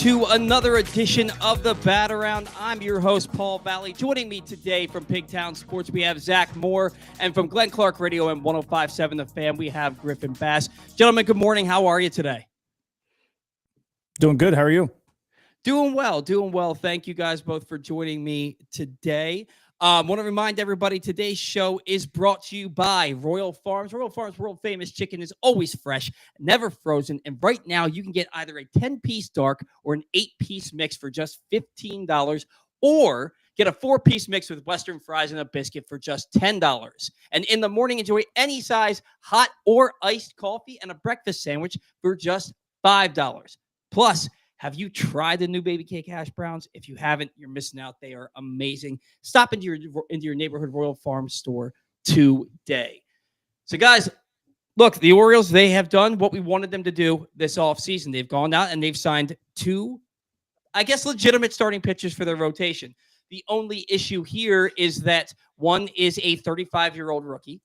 to another edition of the Bat Around. I'm your host, Paul Valley. Joining me today from Pigtown Sports, we have Zach Moore. And from Glen Clark Radio and 105.7 The Fan, we have Griffin Bass. Gentlemen, good morning. How are you today? Doing good. How are you? Doing well. Thank you guys both for joining me today. Want to remind everybody, today's show is brought to you by Royal Farms. Royal Farms' world-famous chicken is always fresh, never frozen, and right now you can get either a 10-piece dark or an 8-piece mix for just $15, or get a 4-piece mix with Western fries and a biscuit for just $10. And in the morning, enjoy any size hot or iced coffee and a breakfast sandwich for just $5. Plus, have you tried the new baby cake hash browns? If you haven't, you're missing out. They are amazing. Stop into your neighborhood Royal Farms store today. So, guys, look, the Orioles, they have done what we wanted them to do this offseason. They've gone out and they've signed two, I guess, legitimate starting pitchers for their rotation. The only issue here is that one is a 35-year-old rookie.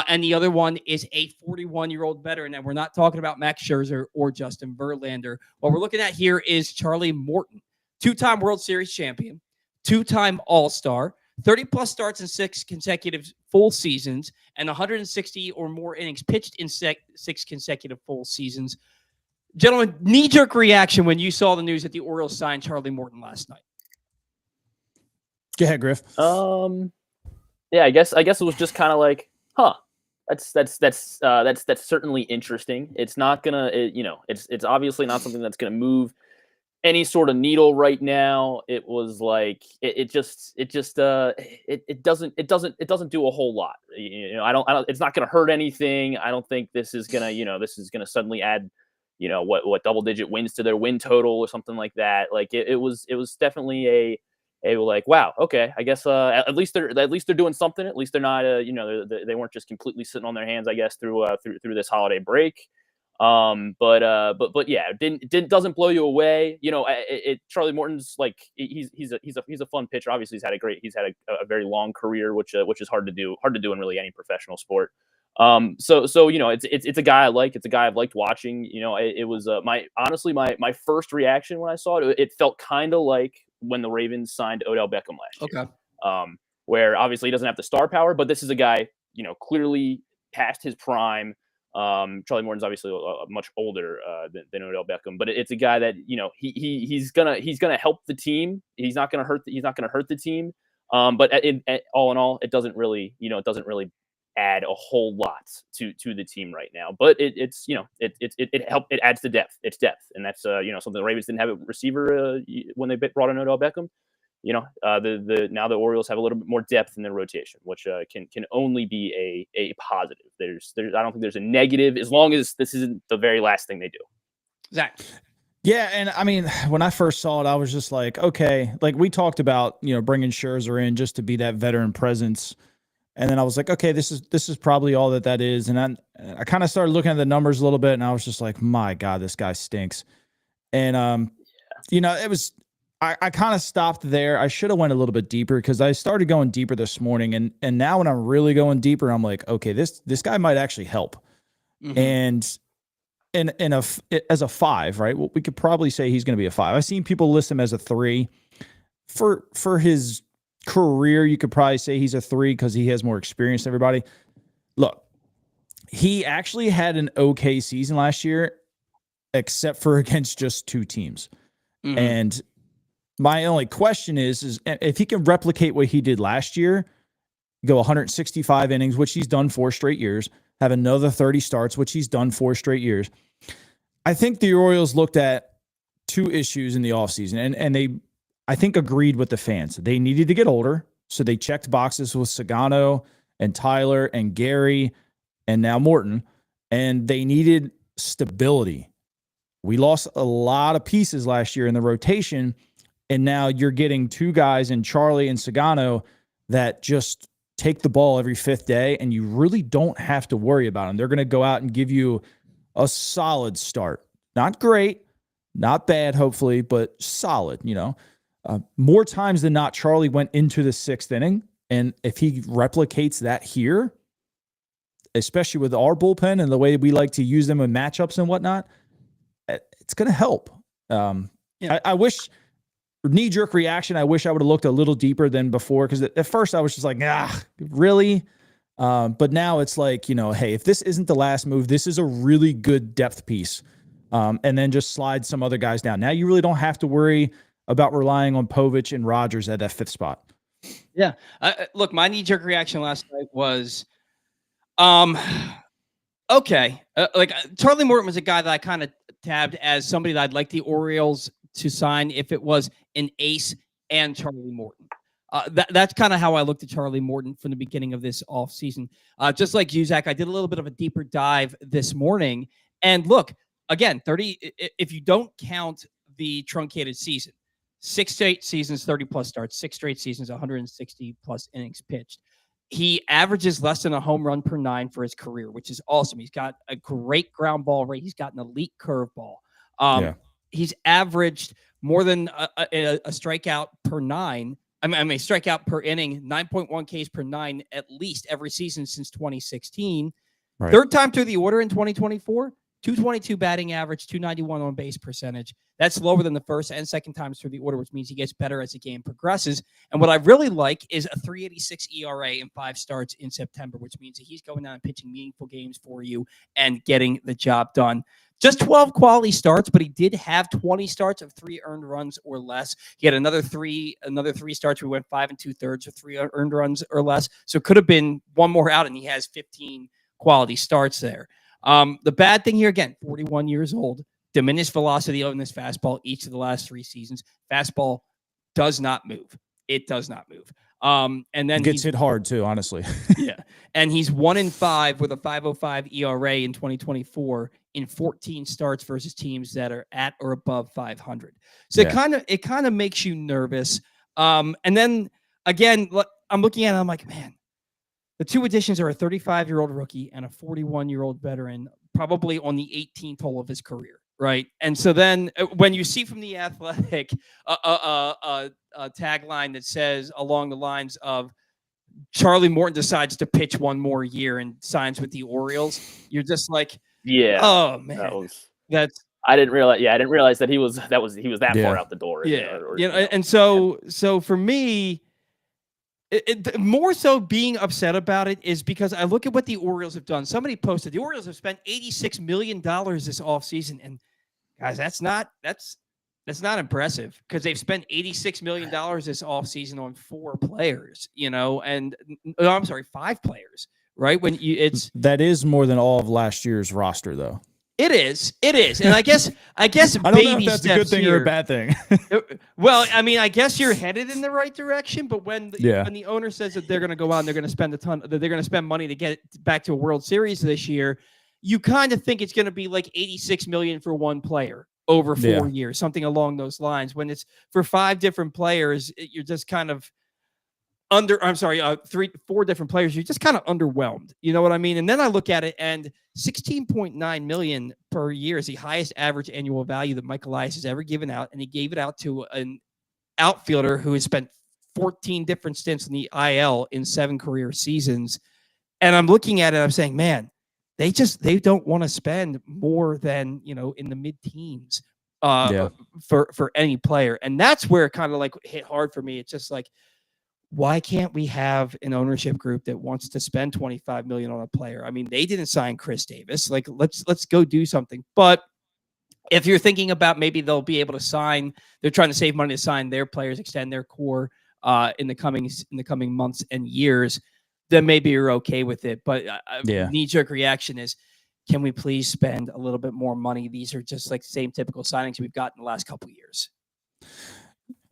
And the other one is a 41-year-old veteran. And we're not talking about Max Scherzer or Justin Verlander. What we're looking at here is Charlie Morton, two-time World Series champion, two-time All-Star, 30-plus starts in 6 consecutive full seasons, and 160 or more innings pitched in 6 consecutive full seasons. Gentlemen, knee-jerk reaction when you saw the news that the Orioles signed Charlie Morton last night. Go ahead, Griff. Yeah, I guess it was just kind of like, that's certainly interesting. It's not gonna, it's obviously not something that's gonna move any sort of needle right now. It was like it doesn't do a whole lot. I don't. It's not gonna hurt anything. I don't think this is gonna suddenly add, what double-digit wins to their win total or something like that. Like it was definitely a like, wow, okay, I guess at least they're doing something. At least they're not they weren't just completely sitting on their hands, I guess, through this holiday break. But yeah, it doesn't blow you away. Charlie Morton's like he's a fun pitcher. Obviously, he's had a very long career, which is hard to do in really any professional sport. So it's a guy I like. It's a guy I've liked watching. It was my first reaction when I saw it. It felt kind of like when the Ravens signed Odell Beckham last year. Okay. Where obviously he doesn't have the star power, but this is a guy, clearly past his prime. Charlie Morton's obviously much older than Odell Beckham, but it's a guy that, he's gonna help the team. He's not gonna hurt the team. But all in all, it doesn't really add a whole lot to the team right now, but it adds to depth. It's depth, and that's something the Ravens didn't have a receiver when they brought in Odell Beckham. Now the Orioles have a little bit more depth in their rotation, which can only be a positive. I don't think there's a negative as long as this isn't the very last thing they do. Zach. Yeah, and I mean, when I first saw it, I was just like, okay, like we talked about, bringing Scherzer in just to be that veteran presence. And then I was like, okay, this is probably all that is. And I kind of started looking at the numbers a little bit, and I was just like, my God, this guy stinks. And, it was – I kind of stopped there. I should have went a little bit deeper because I started going deeper this morning. And now when I'm really going deeper, I'm like, okay, this guy might actually help. Mm-hmm. And as a 5, right, well, we could probably say he's going to be a 5. I've seen people list him as a 3. For his – career, you could probably say he's a 3 because he has more experience than everybody. Look, he actually had an okay season last year, except for against just 2 teams. Mm-hmm. And my only question is if he can replicate what he did last year, go 165 innings, which he's done 4 straight years, have another 30 starts, which he's done 4 straight years. I think the Orioles looked at 2 issues in the offseason, and they I think agreed with the fans. They needed to get older, so they checked boxes with Sagano and Tyler and Gary and now Morton, and they needed stability. We lost a lot of pieces last year in the rotation, and now you're getting 2 guys in Charlie and Sagano that just take the ball every 5th day, and you really don't have to worry about them. They're going to go out and give you a solid start. Not great, not bad, hopefully, but solid, more times than not, Charlie went into the 6th inning, and if he replicates that here, especially with our bullpen and the way we like to use them in matchups and whatnot, it's going to help. Yeah. I wish knee-jerk reaction. I wish I would have looked a little deeper than before, because at first I was just like, really? But now it's like, hey, if this isn't the last move, this is a really good depth piece. And then just slide some other guys down. Now you really don't have to worry about relying on Povich and Rogers at that 5th spot. Yeah. Look, my knee-jerk reaction last night was, okay. Charlie Morton was a guy that I kind of tabbed as somebody that I'd like the Orioles to sign if it was an ace and Charlie Morton. That's kind of how I looked at Charlie Morton from the beginning of this offseason. Just like Zach, I did a little bit of a deeper dive this morning. And look, again, 30, if you don't count the truncated season, 6 straight seasons, 30-plus starts, 6 straight seasons, 160-plus innings pitched. He averages less than a home run per 9 for his career, which is awesome. He's got a great ground ball rate. He's got an elite curveball. He's averaged more than a strikeout per 9. I mean, strikeout per inning, 9.1 Ks per 9 at least every season since 2016. Right. 3rd time through the order in 2024. 222 batting average, 291 on base percentage. That's lower than the 1st and 2nd times through the order, which means he gets better as the game progresses. And what I really like is a 3.86 ERA in 5 starts in September, which means that he's going out and pitching meaningful games for you and getting the job done. Just 12 quality starts, but he did have 20 starts of 3 earned runs or less. He had another three starts where we went 5 2/3 with 3 earned runs or less. So it could have been one more out, and he has 15 quality starts there. The bad thing here, again, 41 years old, diminished velocity on this fastball each of the last 3 seasons. Fastball does not move. It does not move. And then gets hit hard too, honestly. Yeah. And he's 1-5 with a 5.05 ERA in 2024 in 14 starts versus teams that are at or above 500. So it kind of makes you nervous. And then again, I'm looking at it, I'm like, man, the 2 additions are a 35-year-old rookie and a 41-year-old veteran, probably on the 18th hole of his career, right? And so then when you see from The Athletic a tagline that says along the lines of Charlie Morton decides to pitch one more year and signs with the Orioles, you're just like, oh man, I didn't realize that he was that far out the door. And so for me, it more so being upset about it is because I look at what the Orioles have done. Somebody posted the Orioles have spent $86 million this offseason. And guys, that's not impressive, because they've spent $86 million this offseason on 4 players, and I'm sorry, 5 players, right? That is more than all of last year's roster, though. It is. And I guess I don't know if that's a good thing or a bad thing. Well, I mean, I guess you're headed in the right direction, but when the owner says that they're going to go out and they're going to spend money to get back to a World Series this year, you kind of think it's going to be like $86 million for one player over 4 years, something along those lines. When it's for 5 different players, you're just kind of 4 different players, you're just kind of underwhelmed. You know what I mean? And then I look at it, and $16.9 million per year is the highest average annual value that Mike Elias has ever given out. And he gave it out to an outfielder who has spent 14 different stints in the IL in 7 career seasons. And I'm looking at it, I'm saying, man, they don't want to spend more than, in the mid-teens for any player. And that's where it kind of like hit hard for me. It's just like, why can't we have an ownership group that wants to spend $25 million on a player? I mean, they didn't sign Chris Davis. Like, let's go do something. But if you're thinking about maybe they'll be able to sign, they're trying to save money to sign their players, extend their core in the coming months and years, then maybe you're okay with it. But knee-jerk reaction is, can we please spend a little bit more money? These are just like the same typical signings we've got in the last couple of years.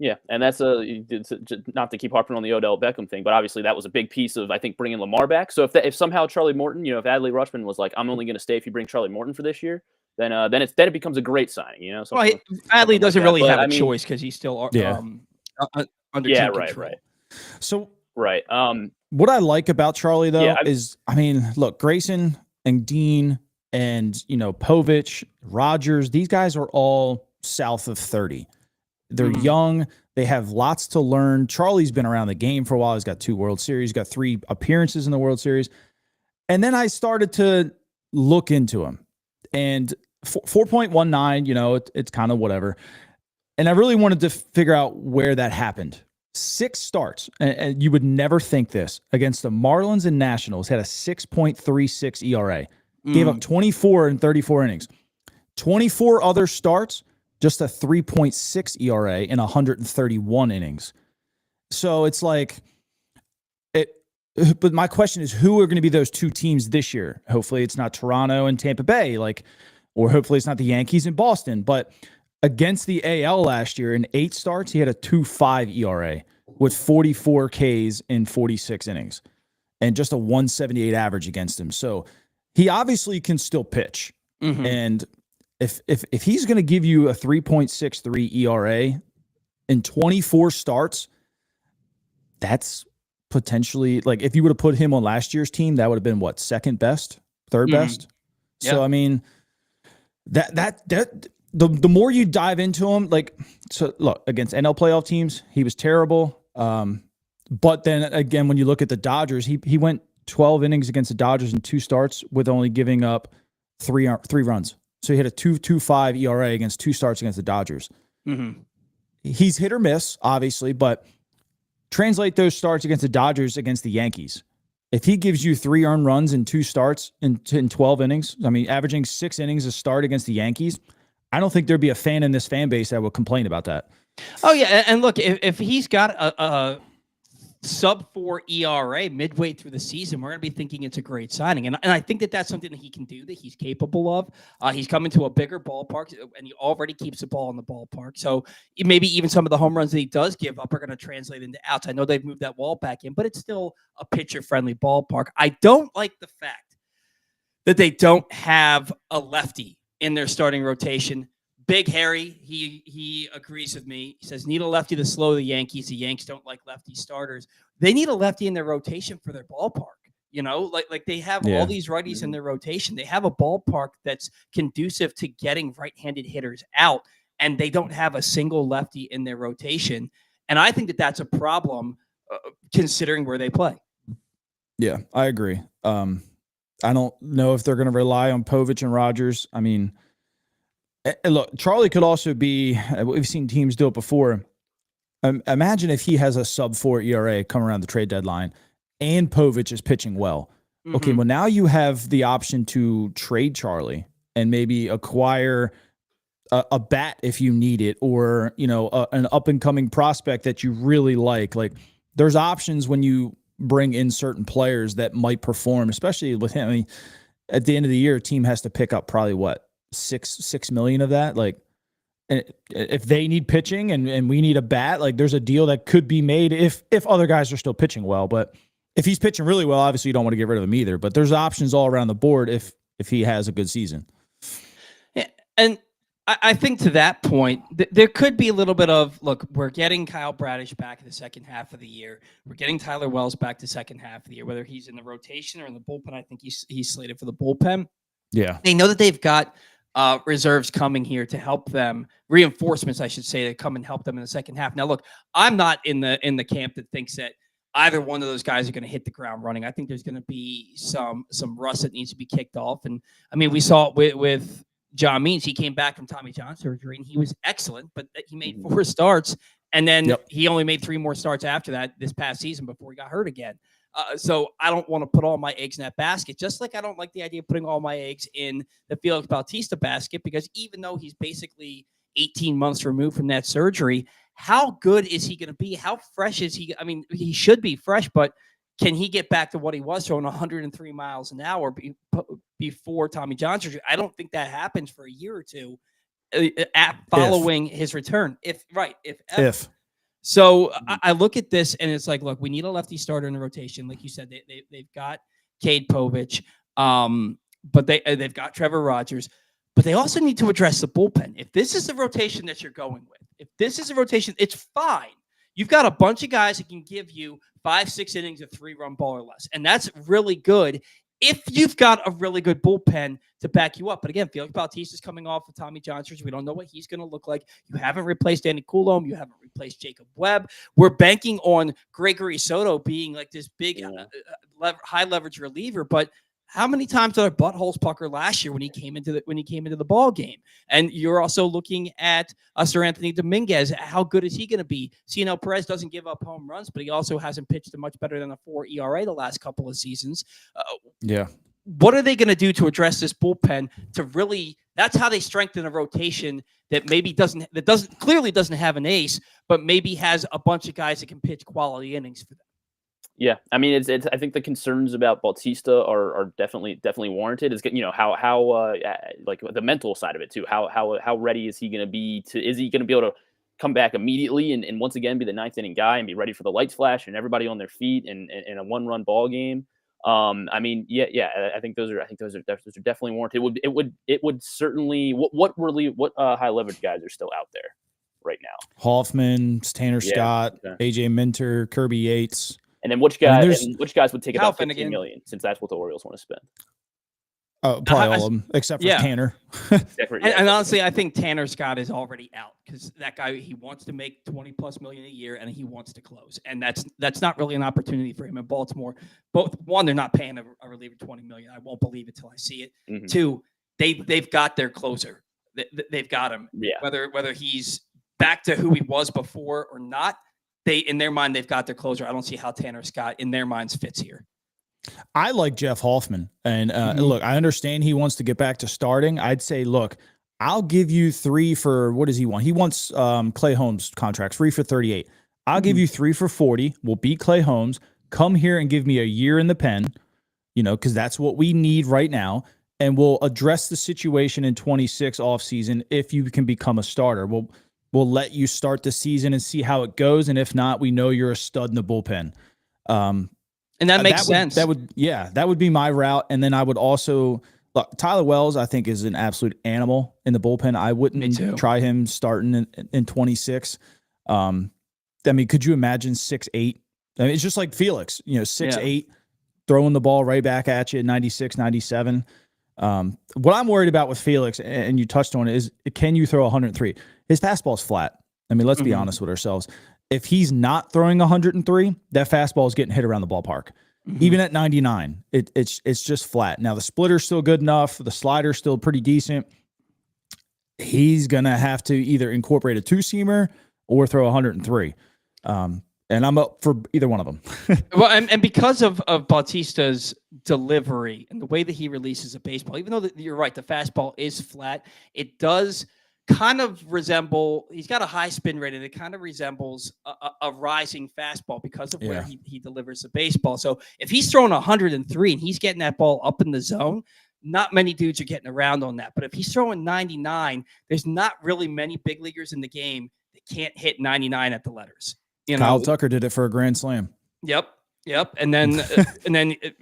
Yeah, and that's not to keep harping on the Odell Beckham thing, but obviously that was a big piece of, I think, bringing Lamar back. So if somehow Charlie Morton, if Adley Rutschman was like, I'm only going to stay if you bring Charlie Morton for this year, then it becomes a great signing. Adley doesn't really have a choice because he's still under team control. Right. So right. What I like about Charlie though is, I mean, look, Grayson and Dean and Povich, Rogers, these guys are all south of 30. They're young. They have lots to learn. Charlie's been around the game for a while. He's got 2 World Series, got 3 appearances in the World Series. And then I started to look into him. And 4.19, it's kind of whatever. And I really wanted to figure out where that happened. 6 starts, and you would never think this, against the Marlins and Nationals, had a 6.36 ERA. Gave up 24 in 34 innings. 24 other starts, just a 3.6 ERA in 131 innings. So it's like, but my question is, who are going to be those two teams this year? Hopefully it's not Toronto and Tampa Bay, or hopefully it's not the Yankees and Boston. But against the AL last year in 8 starts, he had a 2.5 ERA with 44 Ks in 46 innings and just a 178 average against him. So he obviously can still pitch. Mm-hmm. And if he's going to give you a 3.63 ERA in 24 starts, that's potentially, like, if you would have put him on last year's team, that would have been what, second best, third best. Yep. So I mean, the more you dive into him, like, so look, against NL playoff teams, he was terrible. But then again, when you look at the Dodgers, he went 12 innings against the Dodgers in 2 starts with only giving up three runs. So he had a 2.25 ERA against 2 starts against the Dodgers. Mm-hmm. He's hit or miss, obviously, but translate those starts against the Dodgers against the Yankees. If he gives you 3 earned runs in 2 starts in 12 innings, I mean, averaging 6 innings a start against the Yankees, I don't think there'd be a fan in this fan base that would complain about that. Oh, yeah. And look, if he's got a sub-4 ERA midway through the season, we're going to be thinking it's a great signing. And I think that's something that he can do, that he's capable of. He's coming to a bigger ballpark, and he already keeps the ball in the ballpark. So maybe even some of the home runs that he does give up are going to translate into outs. I know they've moved that wall back in, but it's still a pitcher-friendly ballpark. I don't like the fact that they don't have a lefty in their starting rotation. Big Harry, he agrees with me. He says, need a lefty to slow the Yankees. The Yanks don't like lefty starters. They need a lefty in their rotation for their ballpark. You know, like they have all these righties in their rotation. They have a ballpark that's conducive to getting right-handed hitters out, and they don't have a single lefty in their rotation. And I think that that's a problem considering where they play. Yeah, I agree. I don't know if they're going to rely on Povich and Rogers. I mean, look, Charlie could also be, we've seen teams do it before. Imagine if he has a sub-4 ERA come around the trade deadline and Povich is pitching well. Mm-hmm. Okay, well, now you have the option to trade Charlie and maybe acquire a bat if you need it, or, you know, an up-and-coming prospect that you really like. Like, there's options when you bring in certain players that might perform, especially with him. I mean, at the end of the year, a team has to pick up probably what, $6 million of that. Like, if they need pitching and we need a bat, like, there's a deal that could be made if other guys are still pitching well. But if he's pitching really well, obviously you don't want to get rid of him either. But there's options all around the board if he has a good season. Yeah, and I think to that point, there could be a little bit of, look, we're getting Kyle Bradish back in the second half of the year. We're getting Tyler Wells back the second half of the year, whether he's in the rotation or in the bullpen. I think he's slated for the bullpen. Yeah. They know that they've got reserves coming here to help them, reinforcements, I should say, that come and help them in the second half. Now, look, I'm not in the camp that thinks that either one of those guys are going to hit the ground running. I think there's going to be some rust that needs to be kicked off. And I mean, we saw it with John Means. He came back from Tommy John surgery and he was excellent, but he made 4 starts, and then he only made 3 more starts after that this past season before he got hurt again. So I don't want to put all my eggs in that basket, just like I don't like the idea of putting all my eggs in the Felix Bautista basket, because even though he's basically 18 months removed from that surgery, how good is he going to be? How fresh is he? I mean, he should be fresh, but can he get back to what he was throwing 103 miles an hour before Tommy John surgery? I don't think that happens for a year or two following his return. If. So I look at this and it's like, look, we need a lefty starter in the rotation. Like you said, they've got Cade Povich, but they've got Trevor Rogers, but they also need to address the bullpen. If this is the rotation that you're going with, it's fine. You've got a bunch of guys that can give you 5-6 innings of 3-run ball or less, and that's really good if you've got a really good bullpen to back you up. But again, Felix Bautista's coming off of Tommy John surgery. We don't know what he's going to look like. You haven't replaced Danny Coulombe. You haven't replaced Jacob Webb. We're banking on Gregory Soto being like this big high leverage reliever. But how many times did our buttholes pucker last year when he came into the ball game? And you're also looking at Sir Anthony Dominguez. How good is he going to be? Cionel Perez doesn't give up home runs, but he also hasn't pitched a much better than a 4 ERA the last couple of seasons. Yeah. What are they going to do to address this bullpen to really? That's how they strengthen a rotation that clearly doesn't have an ace, but maybe has a bunch of guys that can pitch quality innings for them. Yeah, I mean, it's. I think the concerns about Bautista are definitely warranted. Is how like the mental side of it too. How ready is he going to be Is he going to be able to come back immediately and once again be the ninth inning guy and be ready for the lights flash and everybody on their feet and in a 1-run ball game? I mean, yeah. I think those are definitely warranted. It would certainly. What high leverage guys are still out there right now? Hoffman, Tanner Scott, AJ Minter, Kirby Yates. And then which guys would take about $15 million, since that's what the Orioles want to spend? Oh, probably all of them, except for Tanner. And honestly, I think Tanner Scott is already out because that guy, he wants to make $20+ million a year and he wants to close. And that's not really an opportunity for him in Baltimore. Both, one, they're not paying a reliever $20 million. I won't believe it till I see it. Mm-hmm. Two, they've got their closer. They've got him. Yeah. Whether he's back to who he was before or not, in their mind, they've got their closer. I don't see how Tanner Scott, in their minds, fits here. I like Jeff Hoffman. And look, I understand he wants to get back to starting. I'd say, look, I'll give you 3 for, what does he want? He wants Clay Holmes contract, 3 for 38. I'll give you 3 for 40. We'll beat Clay Holmes. Come here and give me a year in the pen, because that's what we need right now. And we'll address the situation in 26 offseason if you can become a starter. We'll let you start the season and see how it goes. And if not, we know you're a stud in the bullpen. And that makes sense. That would be my route. And then I would also look, Tyler Wells, I think, is an absolute animal in the bullpen. I wouldn't try him starting in 26. I mean, could you imagine 6'8"? I mean, it's just like Felix, 6'8", throwing the ball right back at you at 96, 97. What I'm worried about with Felix, and you touched on it, is can you throw 103? His fastball's flat. I mean, let's be honest with ourselves. If he's not throwing 103, that fastball is getting hit around the ballpark. Even at 99, it's just flat. Now, the splitter's still good enough. The slider's still pretty decent. He's going to have to either incorporate a 2-seamer or throw 103. And I'm up for either one of them. Well, and because of Bautista's delivery and the way that he releases a baseball, even though you're right, the fastball is flat, it does kind of resemble, he's got a high spin rate, and it kind of resembles a rising fastball because of where he delivers the baseball. So if he's throwing 103 and he's getting that ball up in the zone, not many dudes are getting around on that. But if he's throwing 99, there's not really many big leaguers in the game that can't hit 99 at the letters. Kyle Tucker did it for a grand slam. Yep. And then,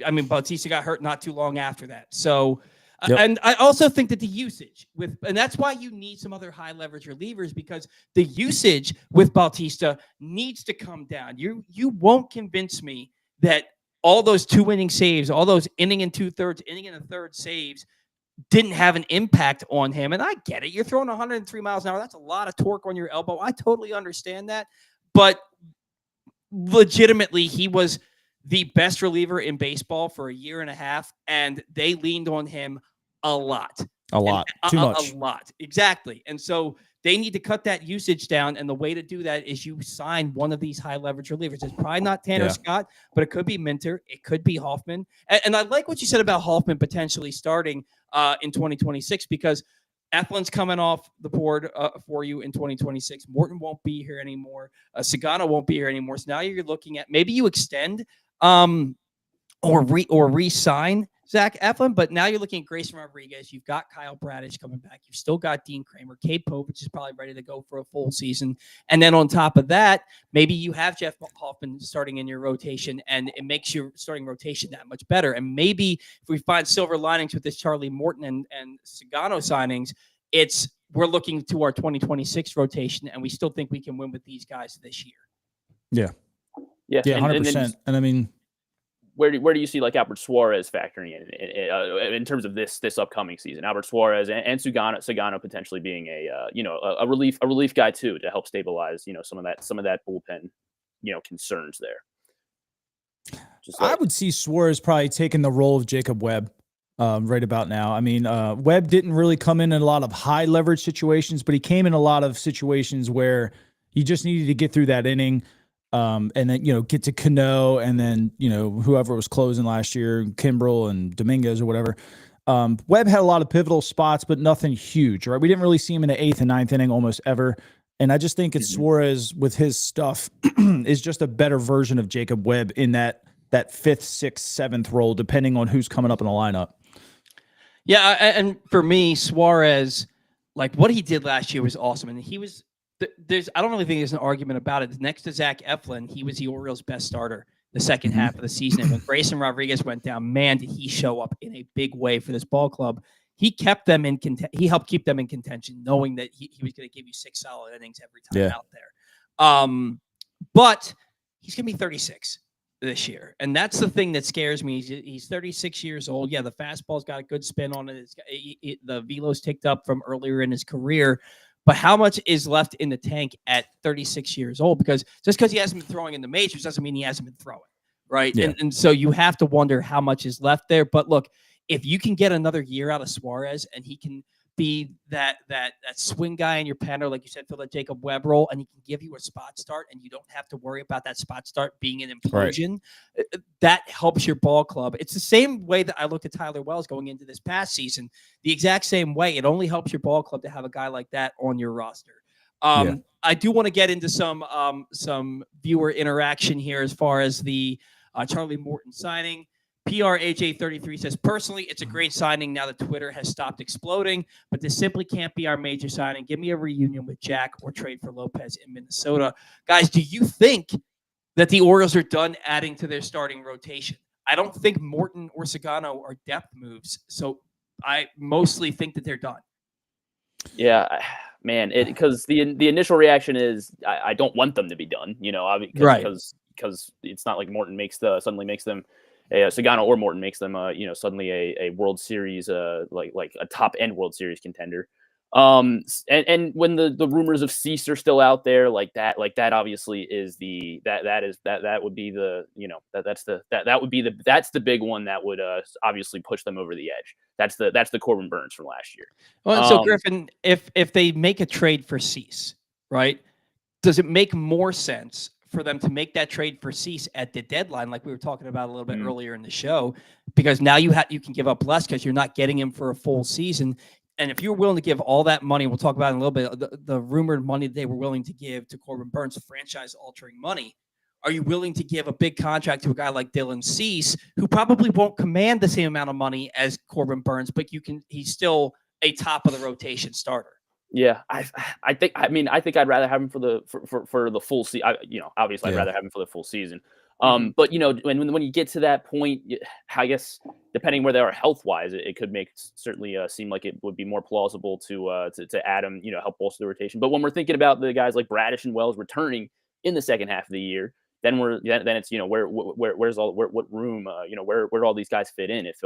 I mean, Bautista got hurt not too long after that. So, and I also think that the usage and that's why you need some other high leverage relievers, because the usage with Bautista needs to come down. You won't convince me that all those 2-inning saves, all those inning and 2/3, inning and a third saves didn't have an impact on him. And I get it. You're throwing 103 miles an hour. That's a lot of torque on your elbow. I totally understand that. But legitimately, he was the best reliever in baseball for a year and a half, and they leaned on him a lot. Too much. A lot. Exactly. And so they need to cut that usage down, and the way to do that is you sign one of these high leverage relievers. It's probably not Tanner Scott, but it could be Minter. It could be Hoffman. And I like what you said about Hoffman potentially starting in 2026, because Eflin's coming off the board for you in 2026. Morton won't be here anymore. Sagano won't be here anymore. So now you're looking at maybe you extend or re-sign Zach Eflin, but now you're looking at Grayson Rodriguez. You've got Kyle Bradish coming back. You've still got Dean Kramer. Cade Povich is probably ready to go for a full season. And then on top of that, maybe you have Jeff Hoffman starting in your rotation, and it makes your starting rotation that much better. And maybe if we find silver linings with this Charlie Morton and Sagano signings, we're looking to our 2026 rotation, and we still think we can win with these guys this year. Yeah, 100%. And I mean, where do you see like Albert Suarez factoring in terms of this upcoming season? Albert Suarez and Sagano potentially being a relief guy too, to help stabilize some of that bullpen concerns there. I would see Suarez probably taking the role of Jacob Webb right about now. I mean, Webb didn't really come in a lot of high leverage situations, but he came in a lot of situations where he just needed to get through that inning. And then, get to Cano and then, whoever was closing last year, Kimbrel and Dominguez or whatever. Webb had a lot of pivotal spots, but nothing huge, right? We didn't really see him in the 8th and 9th inning almost ever. And I just think it's Suarez with his stuff is just a better version of Jacob Webb in that 5th, 6th, 7th role, depending on who's coming up in the lineup. Yeah, and for me, Suarez, like what he did last year was awesome, and he was I don't really think there's an argument about it. Next to Zach Eflin, he was the Orioles' best starter the second half of the season. And when Grayson Rodriguez went down, man, did he show up in a big way for this ball club. He kept them in he helped keep them in contention, knowing that he was going to give you 6 solid innings every time out there. But he's going to be 36 this year. And that's the thing that scares me. He's 36 years old. Yeah, the fastball's got a good spin on it. The velo's ticked up from earlier in his career. But how much is left in the tank at 36 years old? Because just because he hasn't been throwing in the majors doesn't mean he hasn't been throwing, right? Yeah. And so you have to wonder how much is left there. But look, if you can get another year out of Suarez and he can be that swing guy in your pen, or like you said, fill that Jacob Webb role, and he can give you a spot start, and you don't have to worry about that spot start being an implosion, that helps your ball club. It's the same way that I looked at Tyler Wells going into this past season, the exact same way. It only helps your ball club to have a guy like that on your roster. I do want to get into some viewer interaction here as far as the Charlie Morton signing. PRAJ33 says, personally, it's a great signing now that Twitter has stopped exploding, but this simply can't be our major signing. Give me a reunion with Jack or trade for Lopez in Minnesota. Guys, do you think that the Orioles are done adding to their starting rotation? I don't think Morton or Sagano are depth moves, so I mostly think that they're done. Yeah, man, because the initial reaction is I don't want them to be done, because it's not like Morton suddenly makes them Sagano or Morton makes them suddenly a World Series like a top end World Series contender. And when the rumors of Cease are still out there, that obviously is that would be the that's the big one that would obviously push them over the edge. That's the Corbin Burns from last year. Well, so Griffin, if they make a trade for Cease, right, does it make more sense for them to make that trade for Cease at the deadline, like we were talking about a little bit earlier in the show, because now you can give up less because you're not getting him for a full season. And if you're willing to give all that money, we'll talk about it in a little bit, the rumored money that they were willing to give to Corbin Burns, franchise-altering money, are you willing to give a big contract to a guy like Dylan Cease, who probably won't command the same amount of money as Corbin Burns, but he's still a top of the rotation starter? Yeah, I think I'd rather have him for the full season. Obviously, I'd rather have him for the full season. But when you get to that point, I guess depending where they are health wise, it could certainly seem like it would be more plausible to add him, help bolster the rotation. But when we're thinking about the guys like Bradish and Wells returning in the second half of the year, then it's where's what room where all these guys fit in if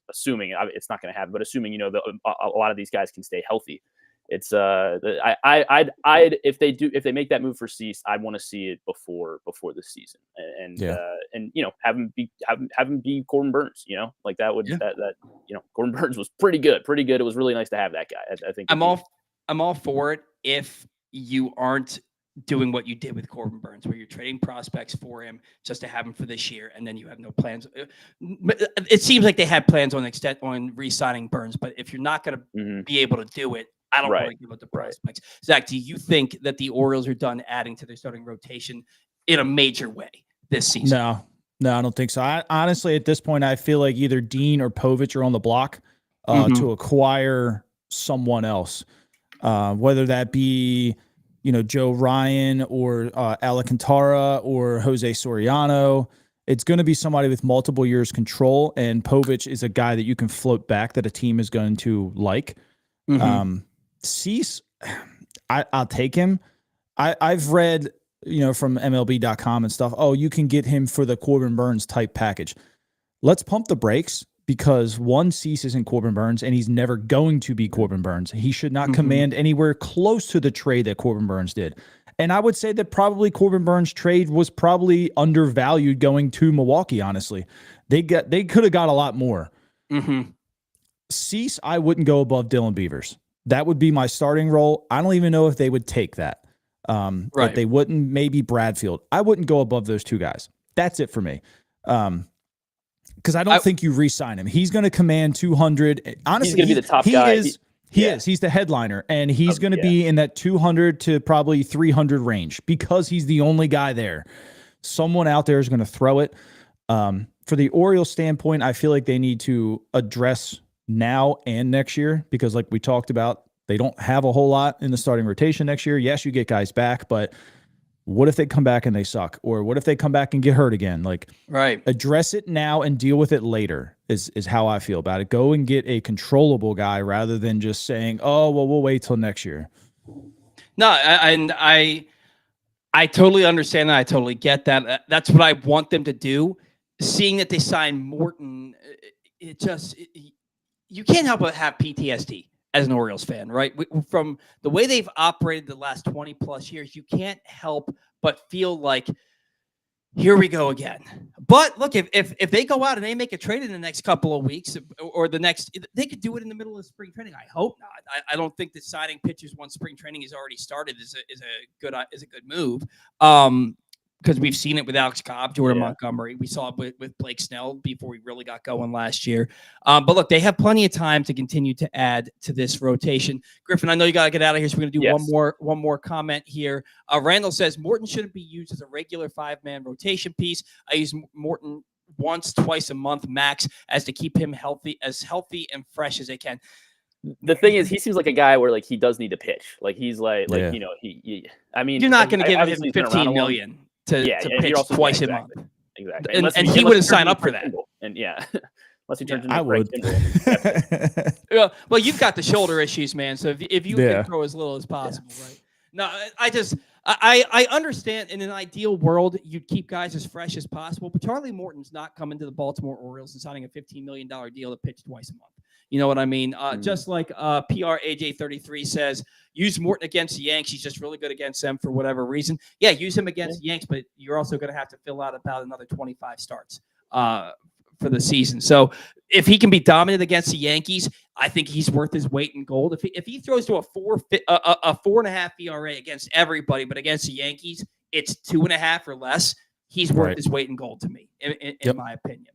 assuming it's not going to happen, but assuming a lot of these guys can stay healthy. It's if they make that move for Cease, I'd want to see it before the season and have him be Corbin Burns, like that would that Corbin Burns was pretty good. It was really nice to have that guy. I think I'm all for it if you aren't doing what you did with Corbin Burns, where you're trading prospects for him just to have him for this year, and then you have no plans. It seems like they had plans on re-signing Burns, but if you're not going to be able to do it, I don't want to give up the prospects. Zach, do you think that the Orioles are done adding to their starting rotation in a major way this season? No, I don't think so. Honestly, at this point, I feel like either Dean or Povich are on the block to acquire someone else, whether that be Joe Ryan or Alcantara or Jose Soriano. It's going to be somebody with multiple years control, and Povich is a guy that you can float back that a team is going to like. Cease, I'll take him. I've read, from MLB.com and stuff, you can get him for the Corbin Burns type package. Let's pump the brakes, because Cease isn't Corbin Burns, and he's never going to be Corbin Burns. He should not command anywhere close to the trade that Corbin Burns did. And I would say that probably Corbin Burns' trade was probably undervalued going to Milwaukee, honestly. They could have got a lot more Cease, I wouldn't go above Dylan Beavers. That would be my starting role. I don't even know if they would take that. If they wouldn't, maybe Bradfield. I wouldn't go above those two guys. That's it for me. Because I don't think you re-sign him. He's going to command 200. Honestly, he's going to be the top guy. He is. He's the headliner, and he's going to be in that 200 to probably 300 range because he's the only guy there. Someone out there is going to throw it. For the Orioles standpoint, I feel like they need to address now and next year because, like we talked about, they don't have a whole lot in the starting rotation next year. Yes, you get guys back, but what if they come back and they suck? Or what if they come back and get hurt again? Like, address it now and deal with it later is how I feel about it. Go and get a controllable guy rather than just saying, oh, well, we'll wait till next year. No, I totally understand that. I totally get that. That's what I want them to do. Seeing that they signed Morton, you can't help but have PTSD as an Orioles fan, right? From the way they've operated the last 20 plus years, you can't help but feel like, here we go again. But look, if they go out and they make a trade in the next couple of weeks or they could do it in the middle of spring training. I hope not. I don't think that signing pitchers once spring training has already started is a good move. Because we've seen it with Alex Cobb, Jordan Montgomery. We saw it with Blake Snell before we really got going last year. But look, they have plenty of time to continue to add to this rotation. Griffin, I know you got to get out of here, so we're going to do one more comment here. Randall says, Morton shouldn't be used as a regular 5-man rotation piece. I use Morton once, twice a month max as to keep him healthy and fresh as they can. The thing is, he seems like a guy where like he does need to pitch. Like he's I mean, you're not going to give him $15 million. To pitch twice a month. Exactly. And he wouldn't sign up for that. And unless he turns into I would. Well, you've got the shoulder issues, man. So if you can throw as little as possible, right? No, I understand in an ideal world, you'd keep guys as fresh as possible, but Charlie Morton's not coming to the Baltimore Orioles and signing a $15 million deal to pitch twice a month. You know what I mean? Just like PRAJ33 says, use Morton against the Yanks. He's just really good against them for whatever reason. Yeah, use him against the Yanks, but you're also going to have to fill out about another 25 starts for the season. So if he can be dominant against the Yankees, I think he's worth his weight in gold. If he throws to a 4.5 ERA against everybody, but against the Yankees, it's 2.5 or less, he's worth his weight in gold to me, in my opinion.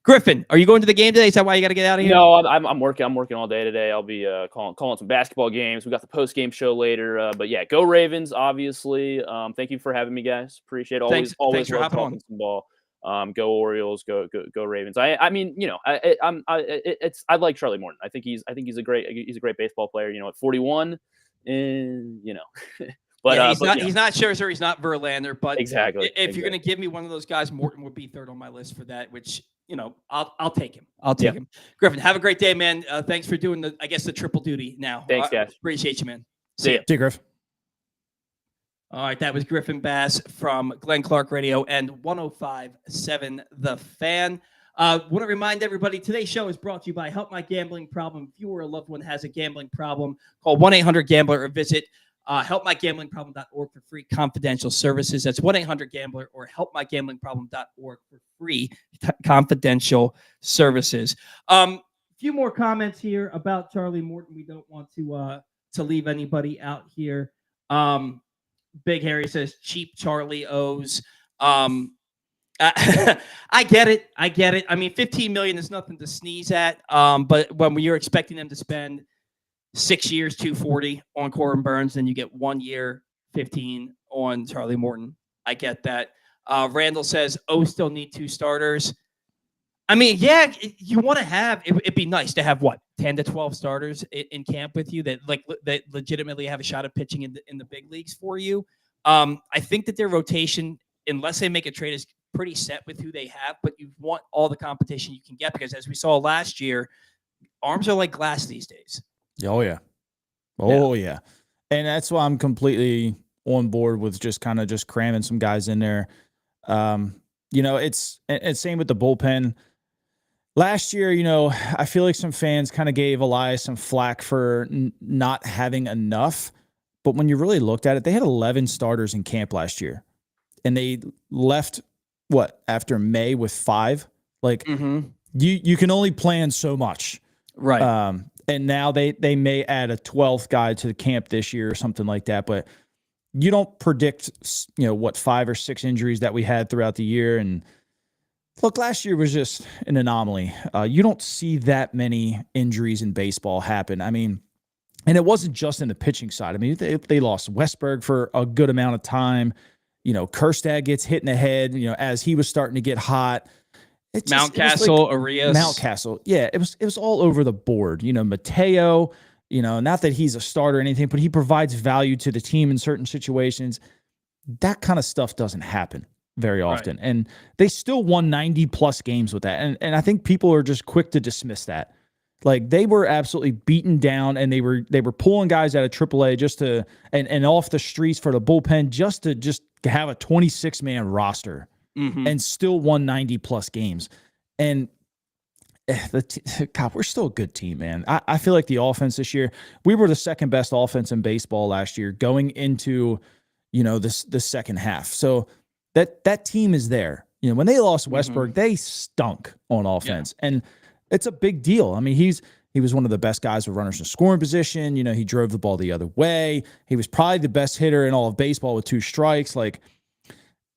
Griffin, are you going to the game today? Is that why you got to get out of here? No, I'm working. I'm working all day today. I'll be calling some basketball games. We got the post game show later. But yeah, go Ravens! Obviously. Thank you for having me, guys. Appreciate it. Always for love talking some ball. Go Orioles. Go Ravens. I mean, I like Charlie Morton. I think he's a great baseball player. At 41, and But he's not Scherzer, he's not Verlander, but exactly. If you're going to give me one of those guys, Morton would be third on my list for that. Which I'll take him. I'll take him. Griffin, have a great day, man. Thanks for doing the triple duty now. Thanks, guys. Appreciate you, man. See you. See you, Griff. All right, that was Griffin Bass from Glenn Clark Radio and 105.7 The Fan. Want to remind everybody, today's show is brought to you by Help My Gambling Problem. If you or a loved one has a gambling problem, call 1-800-GAMBLER or visit helpmygamblingproblem.org for free confidential services. That's 1-800-GAMBLER or helpmygamblingproblem.org for free confidential services. Few more comments here about Charlie Morton. We don't want to leave anybody out here. Big Harry says cheap Charlie O's. I get it. I mean, $15 million is nothing to sneeze at. But when you're expecting them to spend 6 years, $240 on Corbin Burns, then you get 1 year, $15 on Charlie Morton. I get that. Randall says, still need 2 starters. I mean, yeah, you want to have, it'd be nice to have 10 to 12 starters in camp with you that legitimately have a shot at pitching in the big leagues for you. I think that their rotation, unless they make a trade, is pretty set with who they have, but you want all the competition you can get because as we saw last year, arms are like glass these days. Oh yeah. And that's why I'm completely on board with just cramming some guys in there. It's same with the bullpen. Last year, I feel like some fans kind of gave Elias some flack for not having enough. But when you really looked at it, they had 11 starters in camp last year. And they left, after May with 5? you can only plan so much. Right. And now they may add a 12th guy to the camp this year or something like that, but you don't predict, 5 or 6 injuries that we had throughout the year. And look, last year was just an anomaly. You don't see that many injuries in baseball happen. I mean, and it wasn't just in the pitching side. I mean, they lost Westberg for a good amount of time. Kerstad gets hit in the head, as he was starting to get hot. Mountcastle, Arias. Mountcastle. Yeah, it was all over the board. Mateo, not that he's a starter or anything, but he provides value to the team in certain situations. That kind of stuff doesn't happen very often. Right. And they still won 90-plus games with that. And I think people are just quick to dismiss that. Like, they were absolutely beaten down, and they were pulling guys out of AAA just to and off the streets for the bullpen just to have a 26-man roster and still won 90-plus games. And God, we're still a good team, man. I feel like the offense this year, we were the second best offense in baseball last year going into, the second half. So that team is there. When they lost Westberg, they stunk on offense. Yeah. And it's a big deal. I mean, he was one of the best guys with runners in scoring position. He drove the ball the other way. He was probably the best hitter in all of baseball with 2 strikes. Like,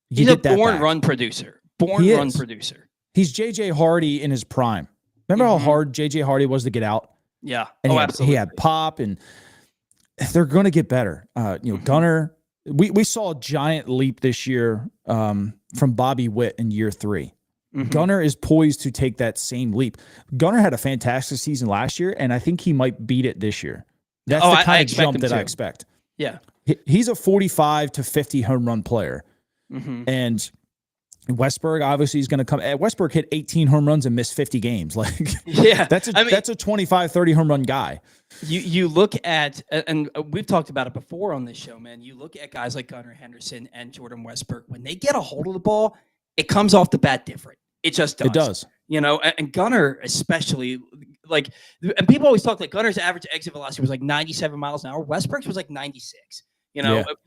he's a born run producer. Run producer. He's J.J. Hardy in his prime. Remember how hard J.J. Hardy was to get out? Yeah. And absolutely. He had pop, and they're going to get better. Gunnar, we saw a giant leap this year from Bobby Witt in year 3. Gunnar is poised to take that same leap. Gunnar had a fantastic season last year, and I think he might beat it this year. That's the kind of jump that I expect. Yeah. He's a 45 to 50 home run player. And Westberg obviously is going to come. Westberg hit 18 home runs and missed 50 games. Like, yeah, that's a 25, 30 home run guy. You look at, and we've talked about it before on this show, man. You look at guys like Gunnar Henderson and Jordan Westberg. When they get a hold of the ball, it comes off the bat different. It just does. It does. And Gunnar especially, like, and people always talk like Gunnar's average exit velocity was like 97 miles an hour. Westberg's was like 96.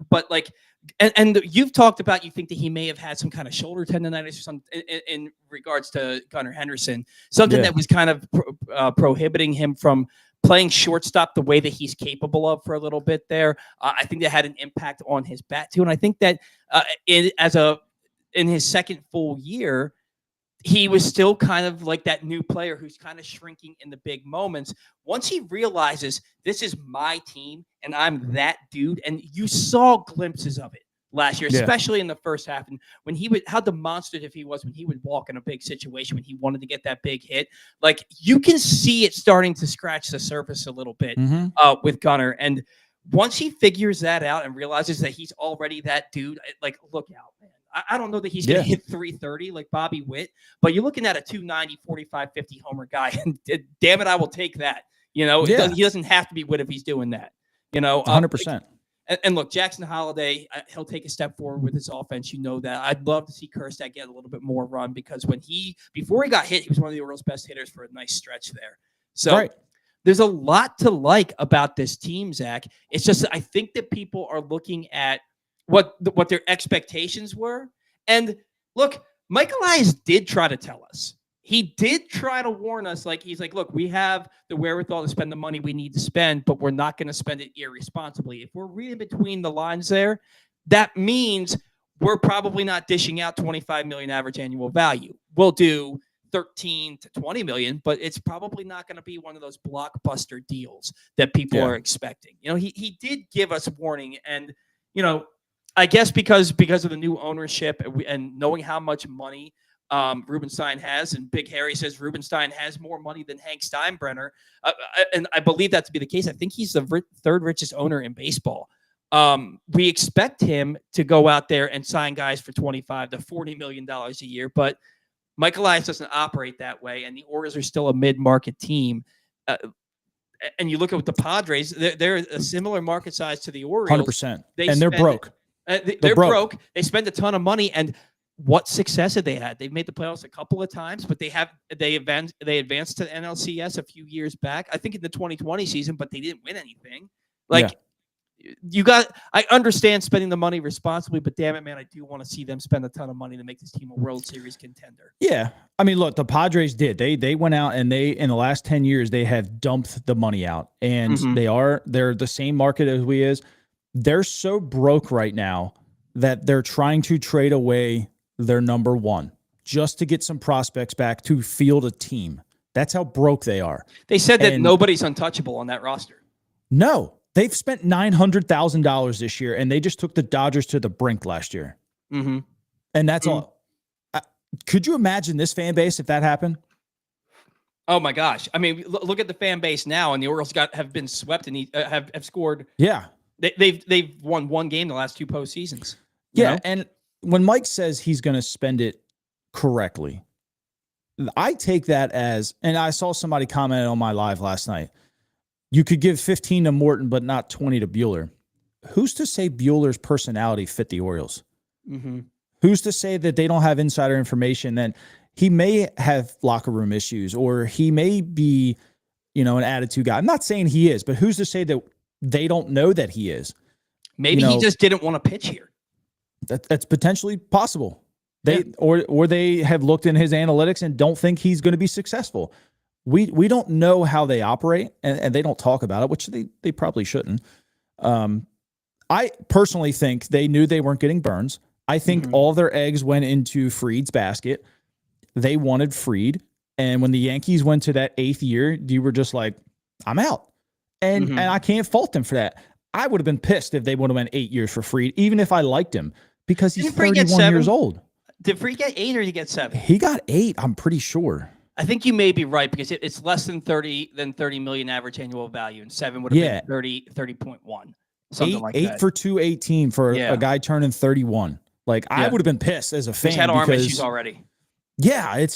But like, and you've talked about, you think that he may have had some kind of shoulder tendonitis or something in regards to Gunnar Henderson, something that was kind of prohibiting him from playing shortstop the way that he's capable of for a little bit there. I think that had an impact on his bat too. And I think that in his second full year, he was still kind of like that new player who's kind of shrinking in the big moments. Once he realizes this is my team and I'm that dude, and you saw glimpses of it last year, especially in the first half, and when how demonstrative he was when he would walk in a big situation, when he wanted to get that big hit. Like, you can see it starting to scratch the surface a little bit with Gunnar. And once he figures that out and realizes that he's already that dude, like, look out, man. I don't know that he's going to hit 330 like Bobby Witt, but you're looking at a 290, 45, 50 homer guy, and damn it, I will take that. He doesn't have to be Witt if he's doing that. 100%. And look, Jackson Holiday, he'll take a step forward with his offense. You know that. I'd love to see Kerstad get a little bit more run, because before he got hit, he was one of the Orioles' best hitters for a nice stretch there. So there's a lot to like about this team, Zach. It's just, I think that people are looking at what their expectations were. And look, Mike Elias did try to tell us. He did try to warn us. Like, he's like, look, we have the wherewithal to spend the money we need to spend, but we're not going to spend it irresponsibly. If we're reading between the lines there, that means we're probably not dishing out $25 million average annual value. We'll do 13 to 20 million, but it's probably not going to be one of those blockbuster deals that people are expecting. He did give us warning, and, I guess because of the new ownership and knowing how much money Rubenstein has, and Big Harry says Rubenstein has more money than Hank Steinbrenner, and I believe that to be the case. I think he's the third richest owner in baseball. We expect him to go out there and sign guys for $25 to $40 million a year, but Mike Elias doesn't operate that way, and the Orioles are still a mid-market team. And you look at the Padres; they're a similar market size to the Orioles. 100%, and they're broke. They're broke. They spend a ton of money, and what success have they had? They've made the playoffs a couple of times, but they advanced to the NLCS a few years back. I think in the 2020 season, but they didn't win anything. I understand spending the money responsibly, but damn it, man, I do want to see them spend a ton of money to make this team a World Series contender. Yeah. I mean, look, the Padres did. They went out and in the last 10 years, they have dumped the money out. And they're the same market as we is. They're so broke right now that they're trying to trade away their number one just to get some prospects back to field a team. That's how broke they are. They said that nobody's untouchable on that roster. No. They've spent $900,000 this year, and they just took the Dodgers to the brink last year. And that's all. Could you imagine this fan base if that happened? Oh my gosh! I mean, look at the fan base now, and the Orioles have been swept and have scored. Yeah, they've won one game the last two postseasons. Yeah, know? And when Mike says he's going to spend it correctly, I take that as, and I saw somebody comment on my live last night. You could give 15 to Morton, but not 20 to Buehler. Who's to say Buehler's personality fit the Orioles? Who's to say that they don't have insider information that he may have locker room issues or he may be, an attitude guy? I'm not saying he is, but who's to say that they don't know that he is? Maybe he just didn't want to pitch here. That's potentially possible. Or they have looked in his analytics and don't think he's going to be successful. We don't know how they operate, and they don't talk about it, which they probably shouldn't. I personally think they knew they weren't getting Burns. I think all their eggs went into Fried's basket. They wanted Fried, and when the Yankees went to that 8th year, you were just like, I'm out. And I can't fault them for that. I would have been pissed if they would have went 8 years for Fried, even if I liked him, because he's 31 years old. Did Fried get 8 or did he get 7? He got 8, I'm pretty sure. I think you may be right because it's less than 30 million average annual value, and 7 would have been 30.1, something like that. 8 for 218 for a guy turning 31. Like I would have been pissed as a fan. He's had arm issues already. Yeah,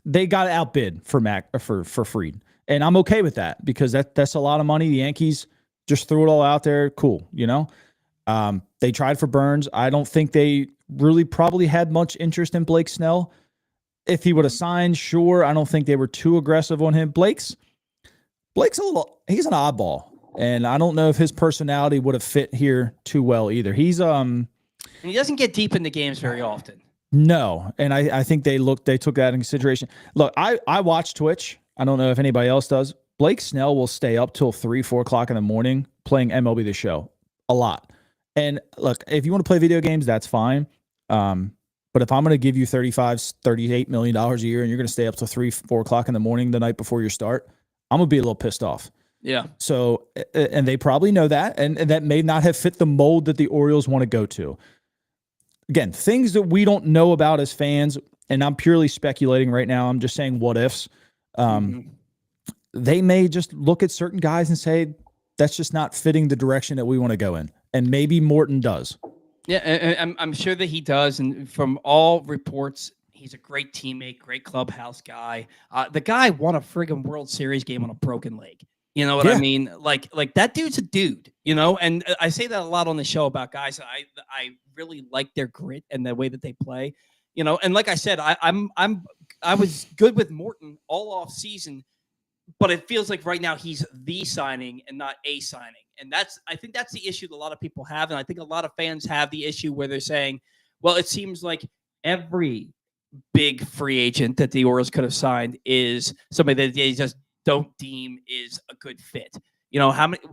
they got outbid for Fried, and I'm okay with that because that's a lot of money. The Yankees just threw it all out there. Cool, They tried for Burns. I don't think they really probably had much interest in Blake Snell. If he would have signed, sure. I don't think they were too aggressive on him. Blake's he's an oddball. And I don't know if his personality would have fit here too well either. And he doesn't get deep into games very often. No. And I think they took that into consideration. Look, I watch Twitch. I don't know if anybody else does. Blake Snell will stay up till 3-4 o'clock in the morning playing MLB The Show a lot. And look, if you want to play video games, that's fine. But if I'm going to give you $38 million a year and you're going to stay up till 3-4 o'clock in the morning the night before your start, I'm going to be a little pissed off. Yeah. So, and they probably know that, and that may not have fit the mold that the Orioles want to go to. Again, things that we don't know about as fans, and I'm purely speculating right now. I'm just saying what ifs. They may just look at certain guys and say, that's just not fitting the direction that we want to go in. And maybe Morton does. Yeah, and I'm sure that he does. And from all reports, he's a great teammate, great clubhouse guy. The guy won a friggin' World Series game on a broken leg. You know what I mean? Like that dude's a dude, And I say that a lot on the show about guys. I really like their grit and the way that they play, And like I said, I was good with Morton all off season, but it feels like right now he's the signing and not a signing. And I think that's the issue that a lot of people have. And I think a lot of fans have the issue where they're saying, well, it seems like every big free agent that the Orioles could have signed is somebody that they just don't deem is a good fit.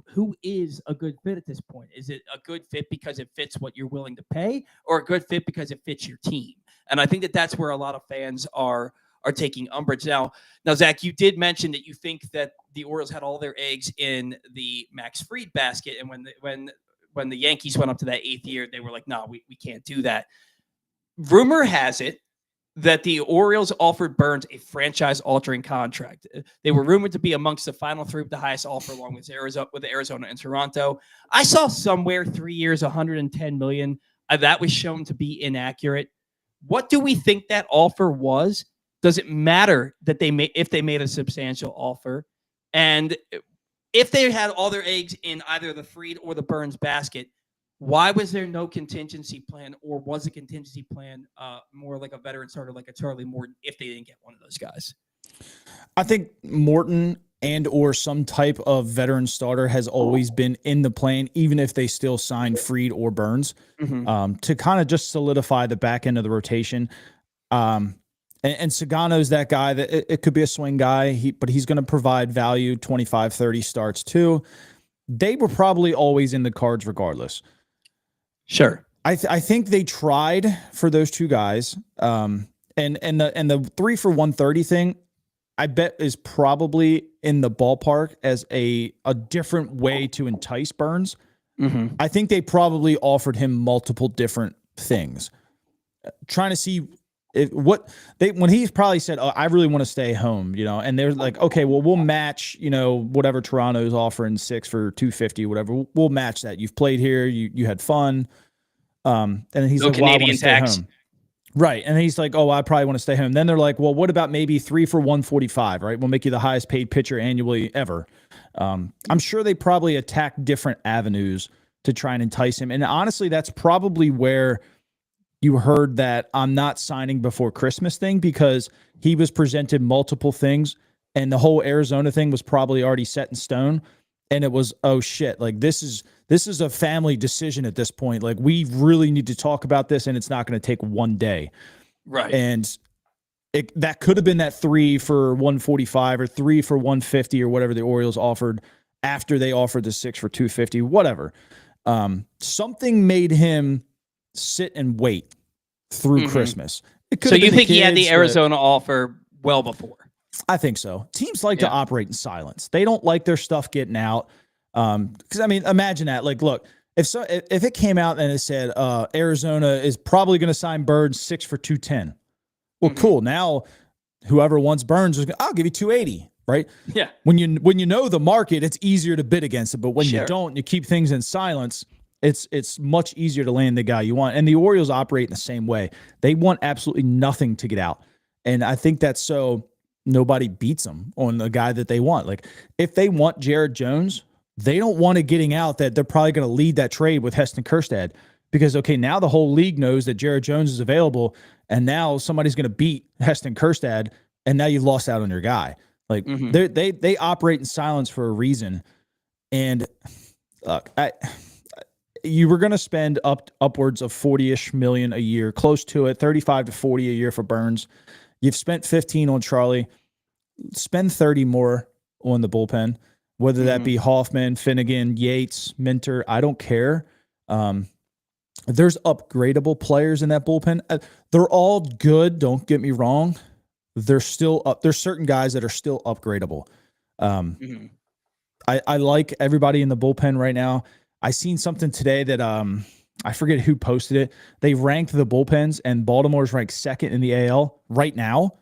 Who is a good fit at this point? Is it a good fit because it fits what you're willing to pay, or a good fit because it fits your team? And I think that that's where a lot of fans are taking umbrage. Now, Zach, you did mention that you think that the Orioles had all their eggs in the Max Fried basket. And when the Yankees went up to that 8th year, they were like, no, we can't do that. Rumor has it that the Orioles offered Burns a franchise-altering contract. They were rumored to be amongst the final 3 with the highest offer, along with Arizona and Toronto. I saw somewhere 3 years, $110 million. That was shown to be inaccurate. What do we think that offer was? Does it matter that if they made a substantial offer? And if they had all their eggs in either the Fried or the Burns basket, why was there no contingency plan, or was a contingency plan more like a veteran starter like a Charlie Morton if they didn't get one of those guys? I think Morton and or some type of veteran starter has always been in the plan, even if they still sign Fried or Burns, to kind of just solidify the back end of the rotation. And Sagano's that guy that it could be a swing guy, but he's going to provide value, 25, 30 starts too. They were probably always in the cards regardless. Sure. I think they tried for those two guys. And the 3 for 130 thing, I bet is probably in the ballpark as a different way to entice Burns. I think they probably offered him multiple different things, trying to see when he probably said, "Oh, I really want to stay home," and they're like, "Okay, well, we'll match, whatever Toronto's offering 6 for 250, whatever. We'll match that. You've played here, you had fun." And then he's like, "Well, I want to stay home." Right. And he's like, "Oh, I probably want to stay home." Then they're like, "Well, what about maybe 3 for 145, right? We'll make you the highest paid pitcher annually ever." I'm sure they probably attacked different avenues to try and entice him. And honestly, that's probably where you heard that "I'm not signing before Christmas" thing, because he was presented multiple things and the whole Arizona thing was probably already set in stone. And it was, oh shit, like this is a family decision at this point. Like, we really need to talk about this, and it's not going to take one day. Right. And that could have been that 3 for 145 or 3 for 150 or whatever the Orioles offered after they offered the 6 for 250, whatever. Something made him sit and wait through Christmas. So you think he had the Arizona offer well before? I think so. Teams like to operate in silence. They don't like their stuff getting out. Because I mean, imagine that. Like, look, if it came out and it said Arizona is probably going to sign Burns 6 for 210. Well, cool. Now, whoever wants Burns, I'll give you 280. Right? Yeah. When you know the market, it's easier to bid against it. But when you don't, you keep things in silence. It's much easier to land the guy you want. And the Orioles operate in the same way. They want absolutely nothing to get out. And I think that's so nobody beats them on the guy that they want. Like, if they want Jared Jones, they don't want it getting out that they're probably going to lead that trade with Heston Kjerstad, because, okay, now the whole league knows that Jared Jones is available, and now somebody's going to beat Heston Kjerstad, and now you've lost out on your guy. Like, they operate in silence for a reason. And look, you were going to spend upwards of 40-ish million a year, close to it, 35 to 40 a year for Burns. You've spent 15 on Charlie. Spend 30 more on the bullpen, whether that be Hoffman, Finnegan, Yates, Minter. I don't care. There's upgradable players in that bullpen. They're all good. Don't get me wrong. They're still up. There's certain guys that are still upgradable. I like everybody in the bullpen right now. I seen something today that I forget who posted it. They ranked the bullpens, and Baltimore's ranked second in the AL right now.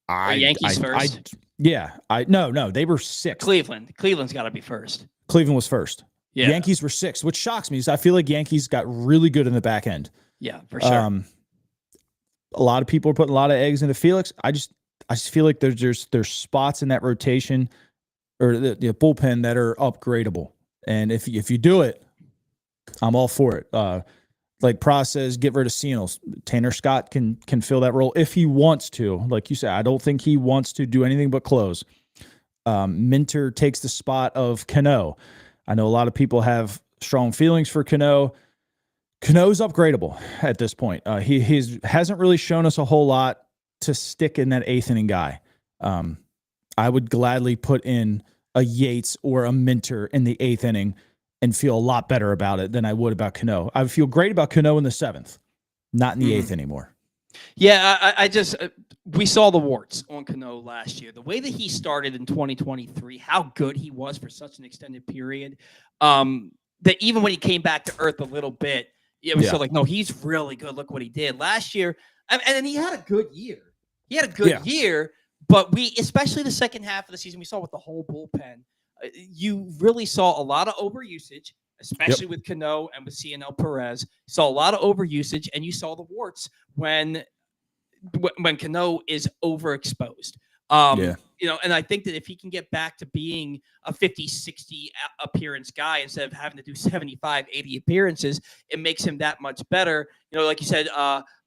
Yankees first. No, they were sixth. Cleveland's got to be first. Cleveland was first. Yeah. Yankees were sixth, which shocks me because I feel like Yankees got really good in the back end. Yeah, for sure. A lot of people are putting a lot of eggs into Felix. I just feel like there's spots in that rotation or the bullpen that are upgradable. And if you do it, I'm all for it. Like Pra says, get rid of Seals. Tanner Scott can fill that role if he wants to. Like you said, I don't think he wants to do anything but close. Minter takes the spot of Cano. I know a lot of people have strong feelings for Cano. Cano's upgradable at this point. He hasn't really shown us a whole lot to stick in that eighth inning guy. I would gladly put in a Yates or a Minter in the eighth inning and feel a lot better about it than I would about Cano. I would feel great about Cano in the seventh, not in the eighth anymore. Yeah, I just we saw the warts on Cano last year. The way that he started in 2023, how good he was for such an extended period, that even when he came back to earth a little bit, it was still like, no, he's really good. Look what he did last year. And then he had a good year. Year, but especially the second half of the season, we saw with the whole bullpen, you really saw a lot of overusage, especially with Cano and with CNL Perez. You saw a lot of overusage, and you saw the warts when Cano is overexposed. And I think that if he can get back to being a 50, 60 appearance guy instead of having to do 75, 80 appearances, it makes him that much better. Like you said,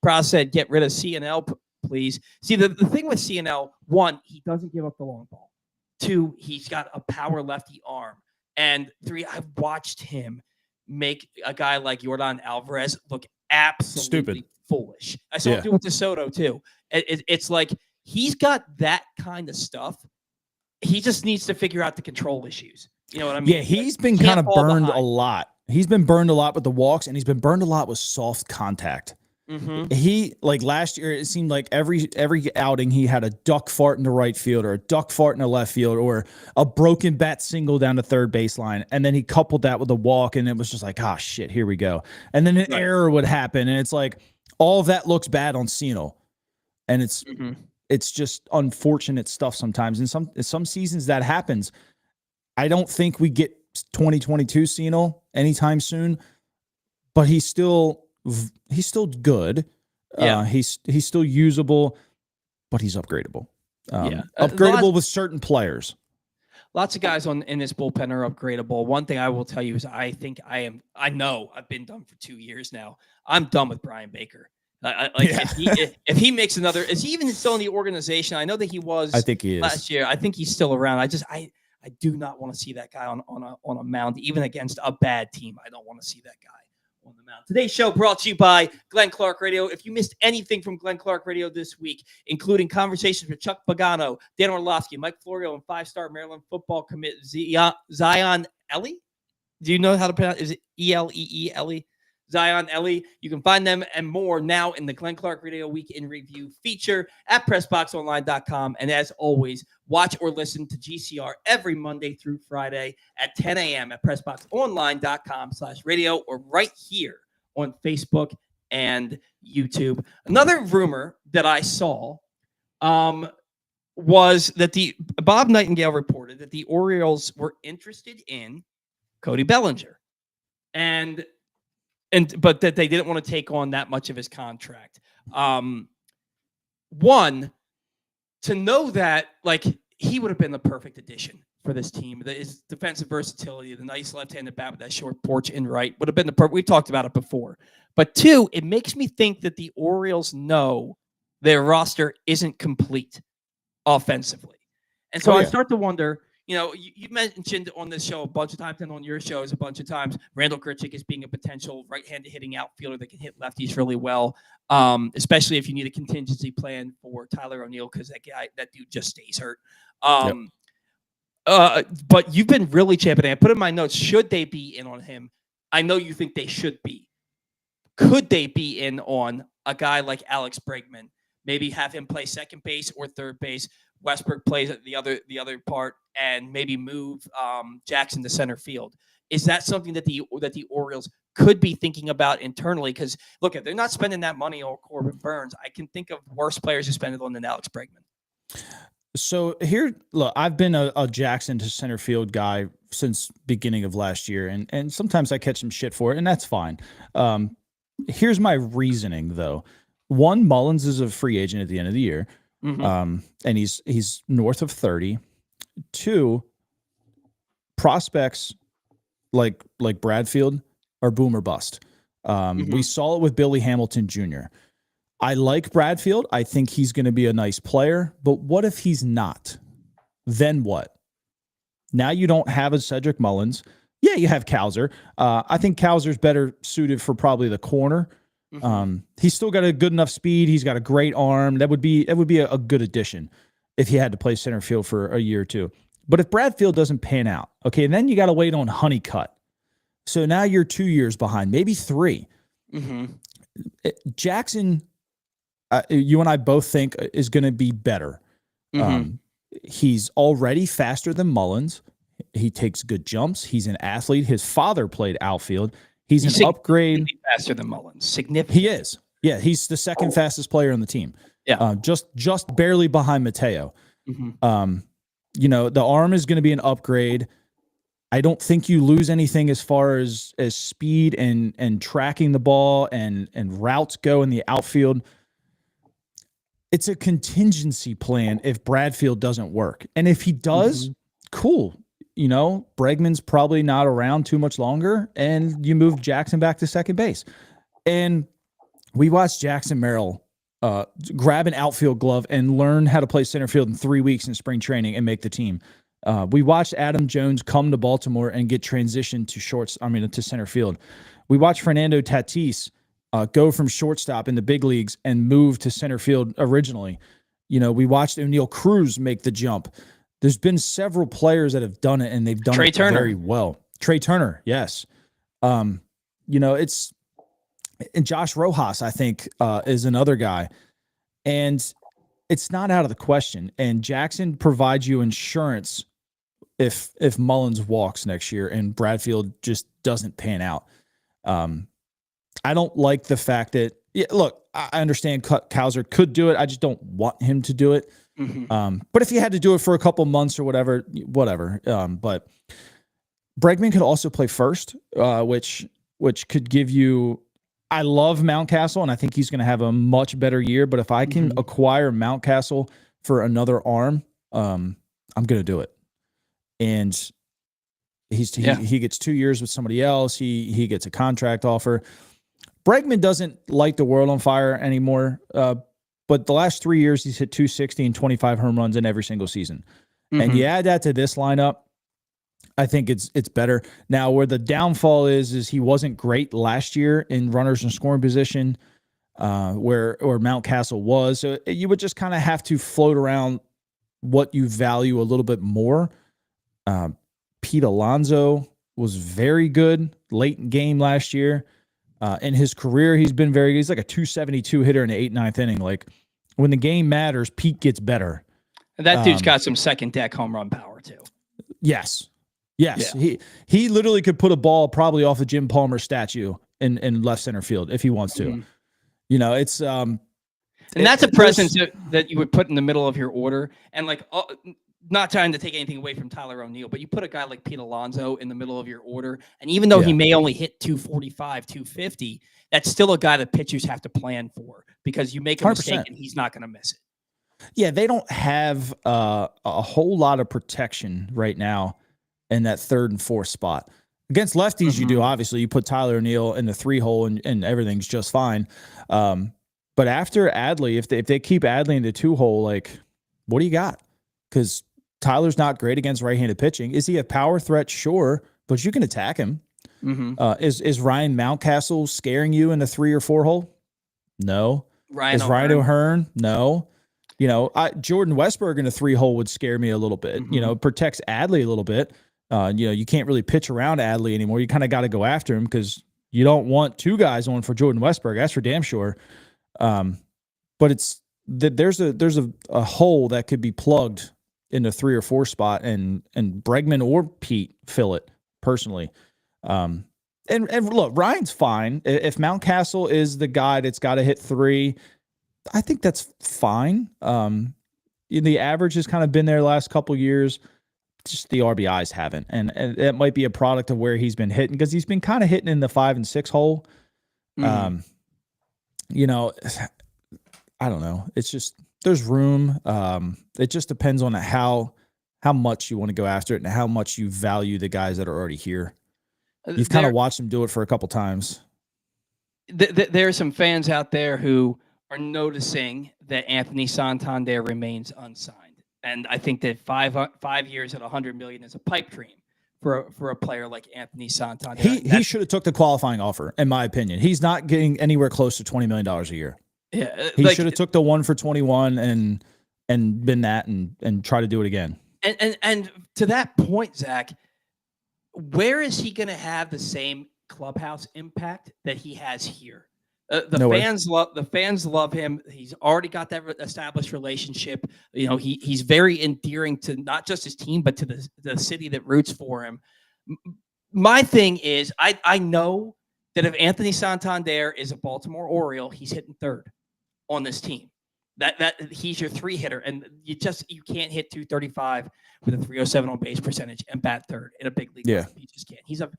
Pra said, get rid of CNL, please. See, the thing with CNL, one, he doesn't give up the long ball. 2, he's got a power lefty arm. And 3, I've watched him make a guy like Yordan Alvarez look absolutely Stupid. foolish. I saw him do it with DeSoto too. It's like he's got that kind of stuff. He just needs to figure out the control issues. You know what I mean? Yeah, he's been kind of burned a lot. He's been burned a lot with the walks, and he's been burned a lot with soft contact. He, like last year, it seemed like every outing he had a duck fart in the right field or a duck fart in the left field or a broken bat single down the third baseline. And then he coupled that with a walk, and it was just like, oh, shit, here we go. And then an error would happen, and it's like all of that looks bad on Cino. And it's just unfortunate stuff sometimes. And some seasons that happens. I don't think we get 2022 Cino anytime soon, but he's still good. Yeah. He's still usable, but he's upgradable. Upgradable with certain players. Lots of guys in this bullpen are upgradable. One thing I will tell you is I know I've been done for 2 years now. I'm done with Brian Baker. If he makes another, is he even still in the organization? I know that he was. I think he is last year. I think he's still around. I do not want to see that guy on a mound, even against a bad team. I don't want to see that guy on the mound. Today's show brought to you by Glenn Clark Radio. If you missed anything from Glenn Clark Radio this week, including conversations with Chuck Pagano, Dan Orlovsky, Mike Florio, and 5-star Maryland football commit Zion Ellie. Do you know how to pronounce? Is it Elee? Zion Ellie. You can find them and more now in the Glenn Clark Radio Week in Review feature at PressBoxOnline.com. And as always, watch or listen to GCR every Monday through Friday at 10 a.m. at PressBoxOnline.com/radio or right here on Facebook and YouTube. Another rumor that I saw was that Bob Nightingale reported that the Orioles were interested in Cody Bellinger. But that they didn't want to take on that much of his contract. One, to know that like he would have been the perfect addition for this team. His defensive versatility, the nice left-handed bat with that short porch in right would have been the perfect. We've talked about it before. But 2, it makes me think that the Orioles know their roster isn't complete offensively. And so I start to wonder, you mentioned on this show a bunch of times and on your shows a bunch of times, Randall Grichuk as being a potential right-handed hitting outfielder that can hit lefties really well, especially if you need a contingency plan for Tyler O'Neill because that dude just stays hurt. But you've been really championing. I put in my notes, should they be in on him? I know you think they should be. Could they be in on a guy like Alex Bregman? Maybe have him play second base or third base. Westbrook plays at the other part, and maybe move Jackson to center field. Is that something that the Orioles could be thinking about internally? Because look, if they're not spending that money on Corbin Burns, I can think of worse players who spend it on than Alex Bregman. So here, look, I've been a Jackson to center field guy since beginning of last year, and sometimes I catch some shit for it, and that's fine. Here's my reasoning, though. One, Mullins is a free agent at the end of the year. And he's north of 30. 2, prospects like Bradfield are boom or bust. We saw it with Billy Hamilton Jr. I like Bradfield. I think he's going to be a nice player, but what if he's not? Then what? Now you don't have a Cedric Mullins. Yeah, you have Cowser. I think Cowser's better suited for probably the corner. He's still got a good enough speed. He's got a great arm. That would be a good addition if he had to play center field for a year or 2. But if Bradfield doesn't pan out, okay, then you got to wait on Honeycutt. So now you're 2 years behind, maybe 3. Jackson, you and I both think is going to be better. He's already faster than Mullins. He takes good jumps. He's an athlete. His father played outfield. He's an upgrade. Faster than Mullins. Significant. He is. Yeah, he's the second fastest player on the team. Yeah. Just barely behind Mateo. The arm is going to be an upgrade. I don't think you lose anything as far as speed and tracking the ball and routes go in the outfield. It's a contingency plan if Bradfield doesn't work. And if he does, cool. Bregman's probably not around too much longer, and you move Jackson back to second base. And we watched Jackson Merrill grab an outfield glove and learn how to play center field in 3 weeks in spring training and make the team. We watched Adam Jones come to Baltimore and get transitioned to center field. We watched Fernando Tatis go from shortstop in the big leagues and move to center field originally. We watched O'Neal Cruz make the jump. There's been several players that have done it, and they've done it very well. Trey Turner, yes. It's and Josh Rojas, I think, is another guy. And it's not out of the question. And Jackson provides you insurance if Mullins walks next year and Bradfield just doesn't pan out. I don't like the fact that, look, I understand Cowser could do it. I just don't want him to do it. Mm-hmm. But if he had to do it for a couple months or whatever. But Bregman could also play first, which could give you. I love Mountcastle, and I think he's going to have a much better year. But if I can acquire Mountcastle for another arm, I'm going to do it. And he gets 2 years with somebody else. He gets a contract offer. Bregman doesn't light the world on fire anymore. But the last 3 years, he's hit 260 and 25 home runs in every single season. Mm-hmm. And you add that to this lineup, I think it's better. Now, where the downfall is he wasn't great last year in runners in scoring position, where Mountcastle was. So you would just kind of have to float around what you value a little bit more. Pete Alonso was very good late in game last year. In his career, he's been very good. He's like a 272 hitter in the 8th, 9th inning. Like, when the game matters, Pete gets better. And that dude's got some second deck home run power too. Yes. Yeah. He literally could put a ball probably off a Jim Palmer statue in left center field if he wants to. Mm-hmm. It's and that's a presence that you would put in the middle of your order. And like, not trying to take anything away from Tyler O'Neill, but you put a guy like Pete Alonso in the middle of your order, and even though he may only hit 245, 250, that's still a guy that pitchers have to plan for, because you make a 100%. Mistake and he's not going to miss it. Yeah, they don't have a whole lot of protection right now in that 3rd and 4th spot. Against lefties, you do, obviously. You put Tyler O'Neill in the 3 hole and everything's just fine. But after Adley, if they keep Adley in the 2 hole, like, what do you got? Because Tyler's not great against right-handed pitching. Is he a power threat? Sure, but you can attack him. Mm-hmm. Is Ryan Mountcastle scaring you in the 3 or 4 hole? No. Ryan O'Hearn? No. Jordan Westburg in a 3 hole would scare me a little bit. Mm-hmm. Protects Adley a little bit. You can't really pitch around Adley anymore. You kind of got to go after him because you don't want 2 guys on for Jordan Westburg. That's for damn sure. But there's a hole that could be plugged in the 3 or 4 spot, and Bregman or Pete fill it personally. And look, Ryan's fine. If Mountcastle is the guy that's got to hit 3, I think that's fine. The average has kind of been there the last couple years. Just the RBIs haven't, and that might be a product of where he's been hitting, because he's been kind of hitting in the 5 and 6 hole. Mm-hmm. I don't know. It's just, there's room. It just depends on how much you want to go after it and how much you value the guys that are already here. You've kind of watched them do it for a couple times. There are some fans out there who are noticing that Anthony Santander remains unsigned. And I think that 5 years at $100 million is a pipe dream for a player like Anthony Santander. He should have took the qualifying offer, in my opinion. He's not getting anywhere close to $20 million a year. Yeah, he should have took the 1 for 21 and been that and try to do it again. And to that point, Zach, where is he going to have the same clubhouse impact that he has here? The fans love him. He's already got that established relationship. He's very endearing to not just his team, but to the city that roots for him. My thing is, I know that if Anthony Santander is a Baltimore Oriole, he's hitting 3rd on this team. That he's your 3 hitter, and you can't hit 235 with a 307 on base percentage and bat 3rd in a big league. Yeah, you just can't. He's a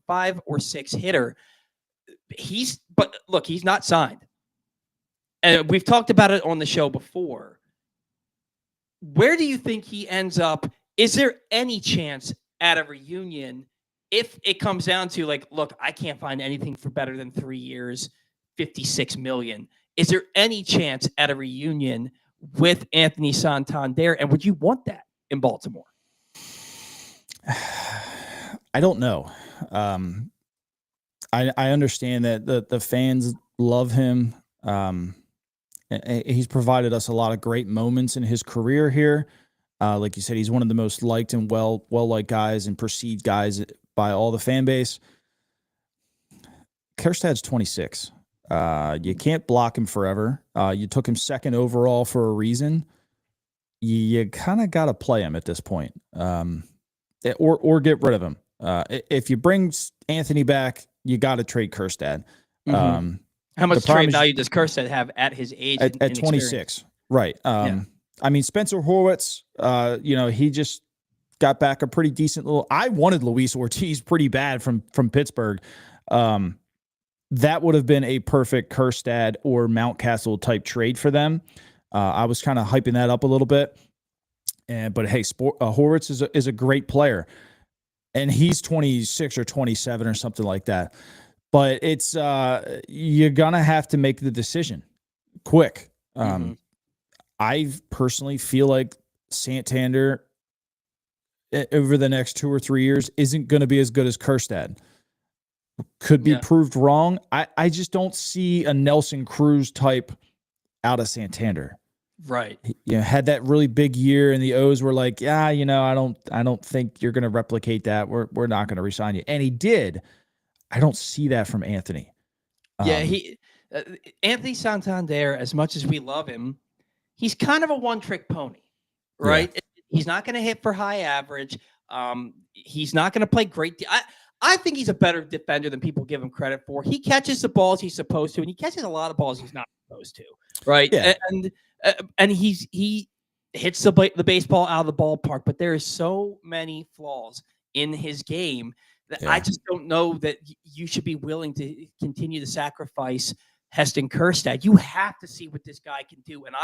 5 or 6 hitter. But look, he's not signed, and we've talked about it on the show before. Where do you think he ends up? Is there any chance at a reunion if it comes down to, like, look, I can't find anything for better than 3 years, $56 million? Is there any chance at a reunion with Anthony Santander? And would you want that in Baltimore? I don't know. Um, I understand that the fans love him. He's provided us a lot of great moments in his career here. Like you said, he's one of the most liked and well liked guys and perceived guys by all the fan base. Kjerstad's 26. You can't block him forever. You took him second overall for a reason. You kind of got to play him at this point, or get rid of him. If you bring Anthony back, you got to trade Kjerstad. Mm-hmm. How much trade value does Kjerstad have at his age? At 26, right? I mean, Spencer Horwitz, he just got back a pretty decent little. I wanted Luis Ortiz pretty bad from Pittsburgh. That would have been a perfect Kjerstad or Mountcastle type trade for them. I was kind of hyping that up a little bit, but hey, Horwitz is a great player, and he's 26 or 27 or something like that. But it's you're gonna have to make the decision quick. I personally feel like Santander over the next 2 or 3 years isn't going to be as good as Kjerstad. Could be proved wrong. I just don't see a Nelson Cruz type out of Santander. Right. Had that really big year, and the O's were like, I don't think you're going to replicate that. We're not going to resign you, and he did. I don't see that from Anthony. Anthony Santander, as much as we love him, he's kind of a one-trick pony, right? Yeah. He's not going to hit for high average. He's not going to play great. I think he's a better defender than people give him credit for. He catches the balls he's supposed to, and he catches a lot of balls he's not supposed to, right? Yeah. And he hits the baseball out of the ballpark, but there is so many flaws in his game that I just don't know that you should be willing to continue to sacrifice Heston Kjerstad. You have to see what this guy can do. And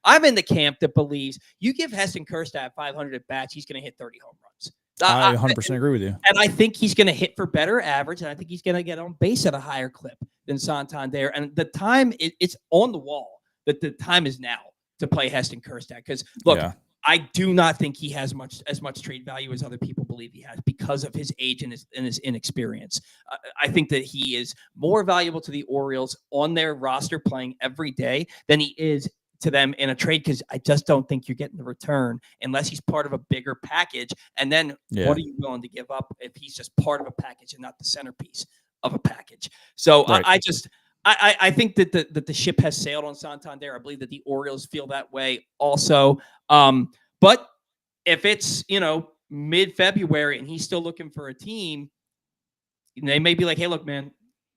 I'm in the camp that believes you give Heston Kjerstad 500 at bats, he's going to hit 30 home runs. I 100% agree with you. And I think he's going to hit for better average, and I think he's going to get on base at a higher clip than Santander. And the time, it's on the wall that the time is now to play Heston Kjerstad. Because, look, I do not think he has as much trade value as other people believe he has because of his age and his inexperience. I think that he is more valuable to the Orioles on their roster playing every day than he is to them in a trade, because I just don't think you're getting the return unless he's part of a bigger package. And then what are you willing to give up if he's just part of a package and not the centerpiece of a package? So right. I think that the ship has sailed on Santander. I believe that the Orioles feel that way also. But if it's, mid-February and he's still looking for a team, they may be like, hey, look, man,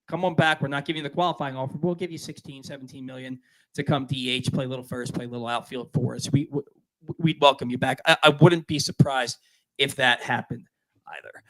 come on back. We're not giving you the qualifying offer. We'll give you 16, 17 million to come DH, play a little first, play a little outfield for us. We'd welcome you back. I wouldn't be surprised if that happened either.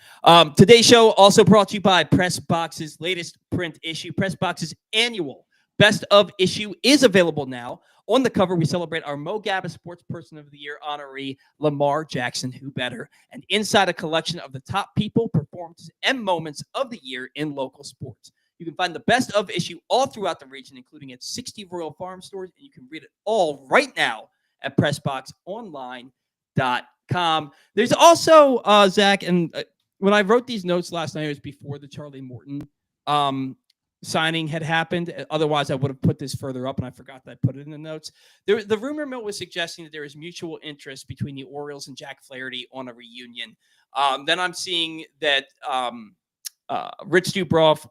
Today's show also brought to you by PressBox's latest print issue. PressBox's annual Best of issue is available now. On the cover, we celebrate our Mo Gabba Sports Person of the Year honoree, Lamar Jackson, who better, and inside a collection of the top people, performances, and moments of the year in local sports. You can find the Best of issue all throughout the region, including at 60 Royal Farm stores, and you can read it all right now at PressBoxOnline.com. There's also, Zach, and when I wrote these notes last night, it was before the Charlie Morton signing had happened. Otherwise, I would have put this further up, and I forgot that I put it in the notes. The rumor mill was suggesting that there is mutual interest between the Orioles and Jack Flaherty on a reunion. Then I'm seeing that Rich Dubroff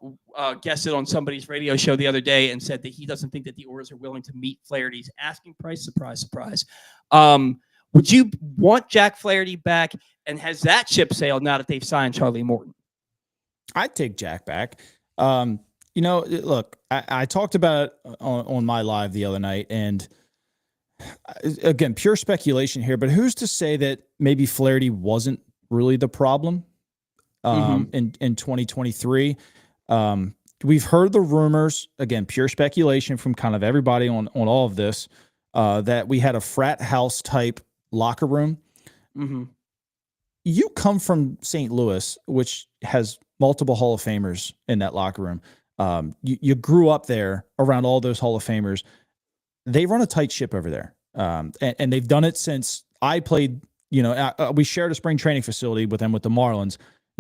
guessed it on somebody's radio show the other day and said that he doesn't think that the Orioles are willing to meet Flaherty's asking price. Surprise, surprise. Would you want Jack Flaherty back? And has that ship sailed now that they've signed Charlie Morton? I'd take Jack back. Look, I talked about it on my live the other night, and again, pure speculation here, but who's to say that maybe Flaherty wasn't really the problem in 2023? We've heard the rumors, again, pure speculation from kind of everybody on all of this, that we had a frat house type locker room. Mm-hmm. You come from St. Louis, which has multiple Hall of Famers in that locker room. You grew up there around all those Hall of Famers. They run a tight ship over there. And they've done it since I played we shared a spring training facility with them with the Marlins.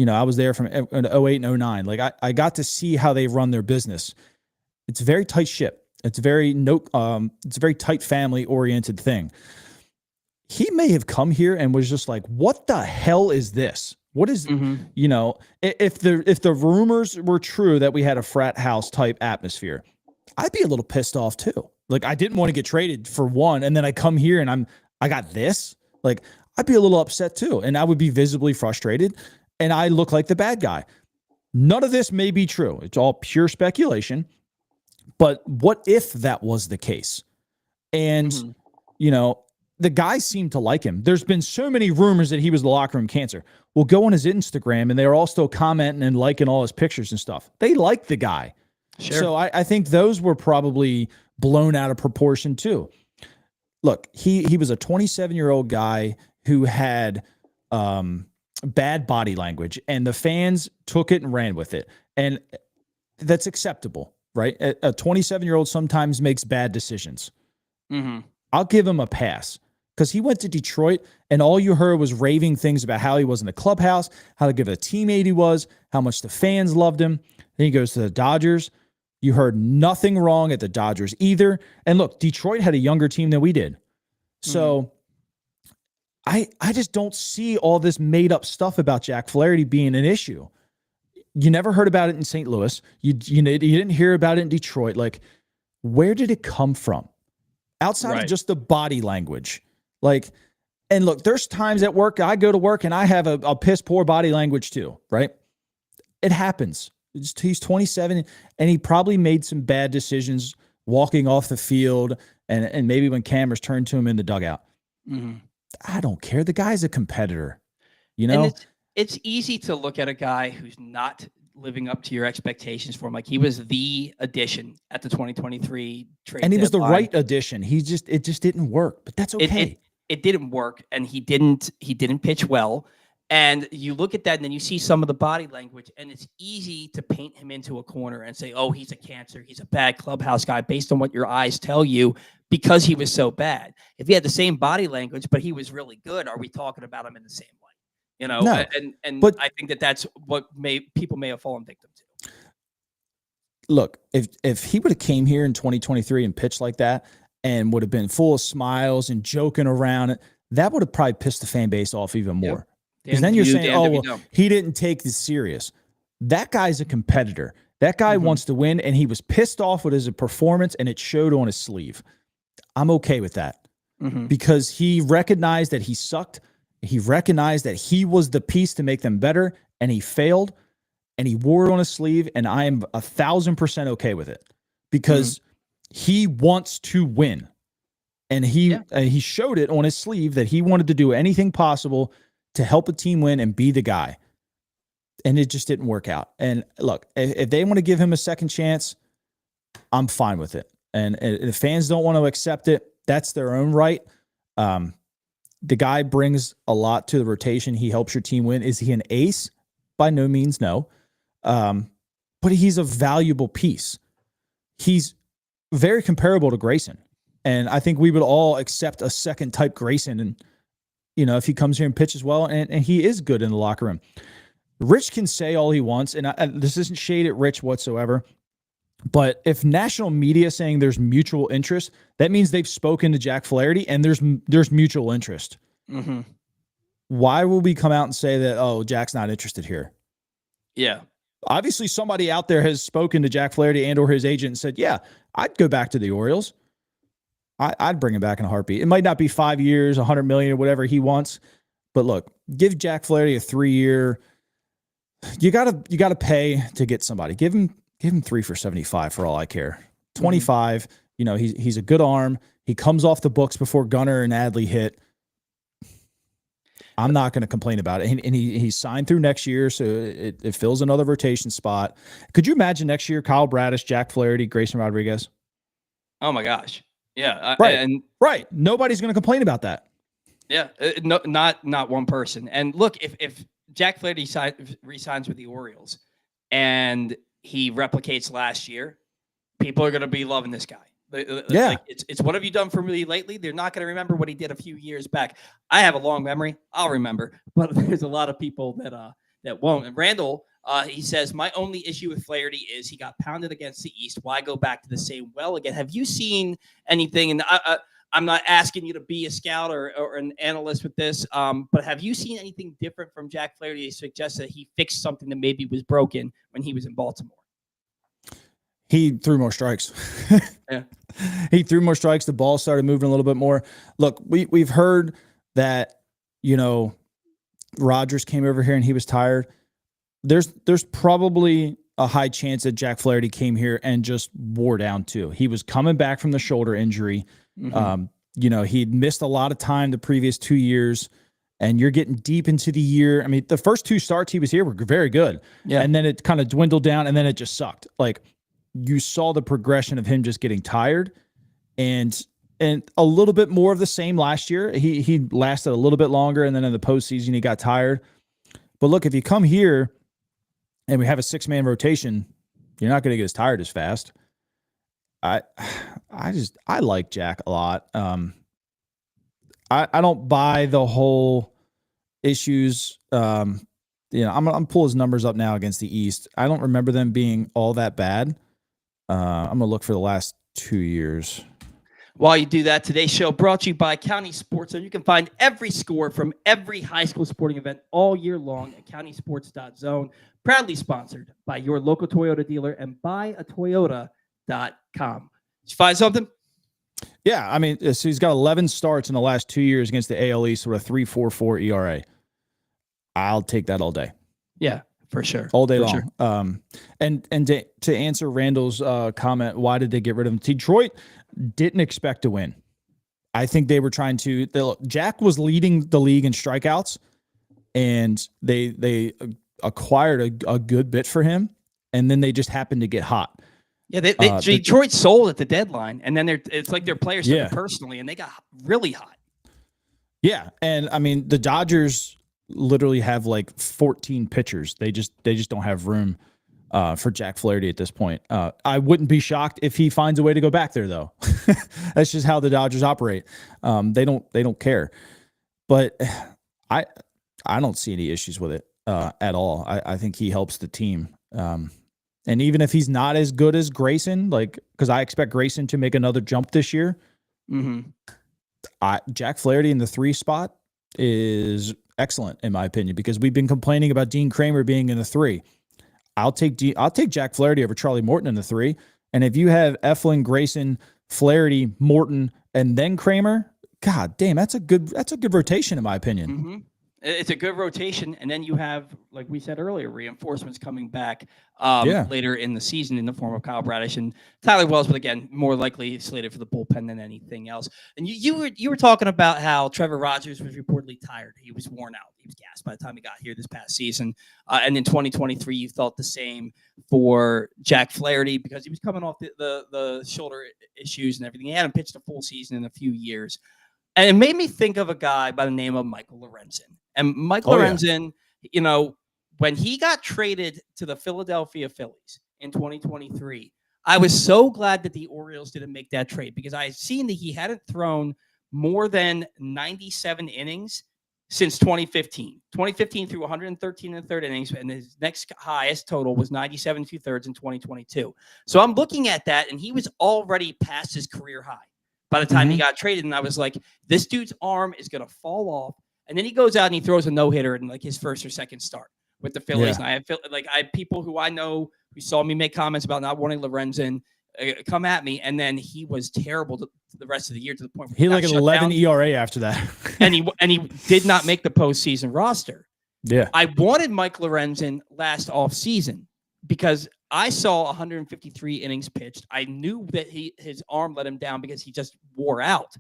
I was there from 08 and 09. Like I got to see how they run their business. It's a very tight ship. It's a very tight family oriented thing. He may have come here and was just like, what the hell is this? What is, if the rumors were true that we had a frat house type atmosphere, I'd be a little pissed off too. Like I didn't want to get traded for one. And then I come here and I got this. Like I'd be a little upset too. And I would be visibly frustrated and I look like the bad guy. None of this may be true. It's all pure speculation. But what if that was the case? And, the guys seem to like him. There's been so many rumors that he was the locker room cancer. Well, go on his Instagram and they're all still commenting and liking all his pictures and stuff. They like the guy. Sure. So I think those were probably blown out of proportion too. Look, he was a 27-year-old guy who had bad body language and the fans took it and ran with it. And that's acceptable, right? A 27-year-old sometimes makes bad decisions. I'll give him a pass because he went to Detroit and all you heard was raving things about how he was in the clubhouse, how good of a teammate he was, how much the fans loved him. Then he goes to the Dodgers. You heard nothing wrong at the Dodgers either. And look, Detroit had a younger team than we did. So I just don't see all this made up stuff about Jack Flaherty being an issue. You never heard about it in St. Louis. You didn't hear about it in Detroit. Like, where did it come from? Outside of just the body language. Like, and look, there's times at work, I go to work and I have a piss poor body language too, right? It happens. He's 27 and he probably made some bad decisions walking off the field and maybe when cameras turned to him in the dugout. I don't care. The guy's a competitor, And it's easy to look at a guy who's not living up to your expectations for him. Like he was the addition at the 2023 trade. And he was the right addition. It just didn't work, but that's okay. It didn't work and he didn't pitch well. And you look at that and then you see some of the body language and it's easy to paint him into a corner and say, oh, he's a cancer. He's a bad clubhouse guy based on what your eyes tell you because he was so bad. If he had the same body language, but he was really good, are we talking about him in the same way? No, but I think that's what people may have fallen victim to. Look, if he would have came here in 2023 and pitched like that and would have been full of smiles and joking around, that would have probably pissed the fan base off even more. Yep. Because then you're saying, he didn't take this serious. That guy's a competitor. That guy wants to win, and he was pissed off with his performance, and it showed on his sleeve. I'm okay with that because he recognized that he sucked. He recognized that he was the piece to make them better, and he failed, and he wore it on his sleeve, and I am 1,000% okay with it because he wants to win, and he showed it on his sleeve that he wanted to do anything possible to help a team win and be the guy. And it just didn't work out. And look, if they want to give him a second chance, I'm fine with it. And if fans don't want to accept it, that's their own right. The guy brings a lot to the rotation. He helps your team win. Is he an ace? By no means, no. But he's a valuable piece. He's very comparable to Grayson. And I think we would all accept a second type Grayson. And, if he comes here and pitches well, and he is good in the locker room. Rich can say all he wants, and this isn't shade at Rich whatsoever, but if national media is saying there's mutual interest, that means they've spoken to Jack Flaherty, and there's mutual interest. Why will we come out and say that, oh, Jack's not interested here? Yeah. Obviously, somebody out there has spoken to Jack Flaherty and or his agent and said, yeah, I'd go back to the Orioles. I'd bring him back in a heartbeat. It might not be 5 years, $100 million, or whatever he wants, but look, give Jack Flaherty a 3-year. You gotta pay to get somebody. Give him 3 for $75 for all I care. 25. He's a good arm. He comes off the books before Gunnar and Adley hit. I'm not going to complain about it. And he's signed through next year, so it fills another rotation spot. Could you imagine next year Kyle Bradish, Jack Flaherty, Grayson Rodriguez? Oh my gosh. Yeah. Right. Nobody's going to complain about that. Yeah. No, not one person. And look, if Jack Flaherty re-signs with the Orioles and he replicates last year, people are going to be loving this guy. Yeah. Like it's what have you done for me lately? They're not going to remember what he did a few years back. I have a long memory. I'll remember, but there's a lot of people that won't. And Randall, he says, my only issue with Flaherty is he got pounded against the East. Why go back to the same well again? Have you seen anything? And I'm not asking you to be a scout or an analyst with this, but have you seen anything different from Jack Flaherty to suggest that he fixed something that maybe was broken when he was in Baltimore? He threw more strikes. Yeah. He threw more strikes. The ball started moving a little bit more. Look, we've heard that, Rogers came over here and he was tired. There's probably a high chance that Jack Flaherty came here and just wore down too. He was coming back from the shoulder injury. Mm-hmm. He'd missed a lot of time the previous 2 years, and you're getting deep into the year. I mean, the first 2 starts he was here were very good. Yeah. And then it kind of dwindled down, and then it just sucked. Like, you saw the progression of him just getting tired, and a little bit more of the same last year. He lasted a little bit longer, and then in the postseason he got tired. But look, if you come here and we have a 6-man rotation, you're not going to get as tired as fast. I like Jack a lot. I don't buy the whole issues. I'm gonna pull his numbers up now against the East. I don't remember them being all that bad. I'm gonna look for the last 2 years. While you do that, today's show brought to you by County Sports. And you can find every score from every high school sporting event all year long at countysports.zone. Proudly sponsored by your local Toyota dealer and buyatoyota.com. Did you find something? Yeah, I mean, so he's got 11 starts in the last 2 years against the AL East with a 3.44 ERA. I'll take that all day. Yeah, for sure. All day for long. Sure. And to answer Randall's comment, why did they get rid of him? Detroit didn't expect to win. I think they were trying to. Jack was leading the league in strikeouts, and they acquired a good bit for him, and then they just happened to get hot. Yeah, Detroit sold at the deadline, and then it's like their players took it personally, and they got really hot. Yeah, and I mean the Dodgers literally have like 14 pitchers. They just don't have room for Jack Flaherty at this point. I wouldn't be shocked if he finds a way to go back there, though. That's just how the Dodgers operate. They don't care. But I don't see any issues with it at all. I think he helps the team. And even if he's not as good as Grayson, because I expect Grayson to make another jump this year, Jack Flaherty in the 3 spot is excellent in my opinion, because we've been complaining about Dean Kramer being in the 3. I'll take Jack Flaherty over Charlie Morton in the 3. And if you have Eflin, Grayson, Flaherty, Morton, and then Kramer, God damn, that's a good rotation in my opinion. Mm-hmm. It's a good rotation, and then you have, like we said earlier, reinforcements coming back later in the season in the form of Kyle Bradish and Tyler Wells, but again, more likely slated for the bullpen than anything else. And you were talking about how Trevor Rogers was reportedly tired. He was worn out. He was gassed by the time he got here this past season. And in 2023, you felt the same for Jack Flaherty because he was coming off the shoulder issues and everything. He hadn't pitched a full season in a few years. And it made me think of a guy by the name of Michael Lorenzen. And Michael Lorenzen, when he got traded to the Philadelphia Phillies in 2023, I was so glad that the Orioles didn't make that trade because I had seen that he hadn't thrown more than 97 innings since 2015. 2015 threw 113 and a third innings, and his next highest total was 97 2/3 in 2022. So I'm looking at that, and he was already past his career high by the time he got traded. And I was like, this dude's arm is going to fall off. And then he goes out and he throws a no-hitter in like his first or second start with the Phillies. Yeah. And I have people who I know who saw me make comments about not wanting Lorenzen come at me. And then he was terrible to the rest of the year to the point where he had like an 11 ERA after that. and he did not make the postseason roster. Yeah. I wanted Mike Lorenzen last offseason because I saw 153 innings pitched. I knew that his arm let him down because he just wore out.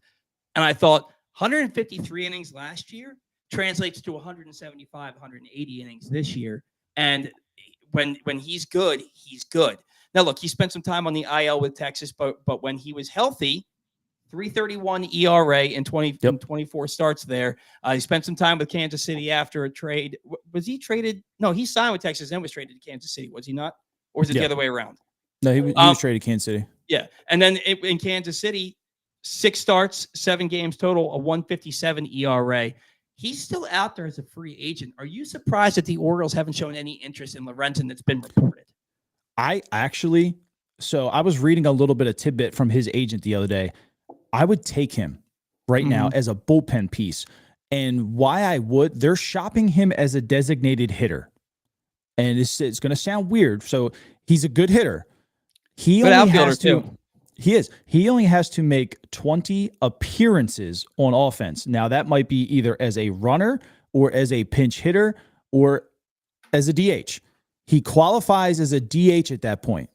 And I thought 153 innings last year translates to 175, 180 innings this year. And when he's good, he's good. Now, look, he spent some time on the IL with Texas, but when he was healthy, 3.31 ERA in 24 starts there. He spent some time with Kansas City after a trade. Was he traded? No, he signed with Texas and was traded to Kansas City, was he not? Or was it the other way around? No, he was traded to Kansas City. Yeah. And then in Kansas City, 6 starts, 7 games total, a 1.57 ERA. He's still out there as a free agent. Are you surprised that the Orioles haven't shown any interest in Lorenzen that's been reported? So I was reading a little bit of tidbit from his agent the other day. I would take him right now as a bullpen piece. And why I would, they're shopping him as a designated hitter. And it's going to sound weird. So he's a good hitter. He only has to make 20 appearances on offense. Now that might be either as a runner or as a pinch hitter or as a DH. He qualifies as a DH at that point.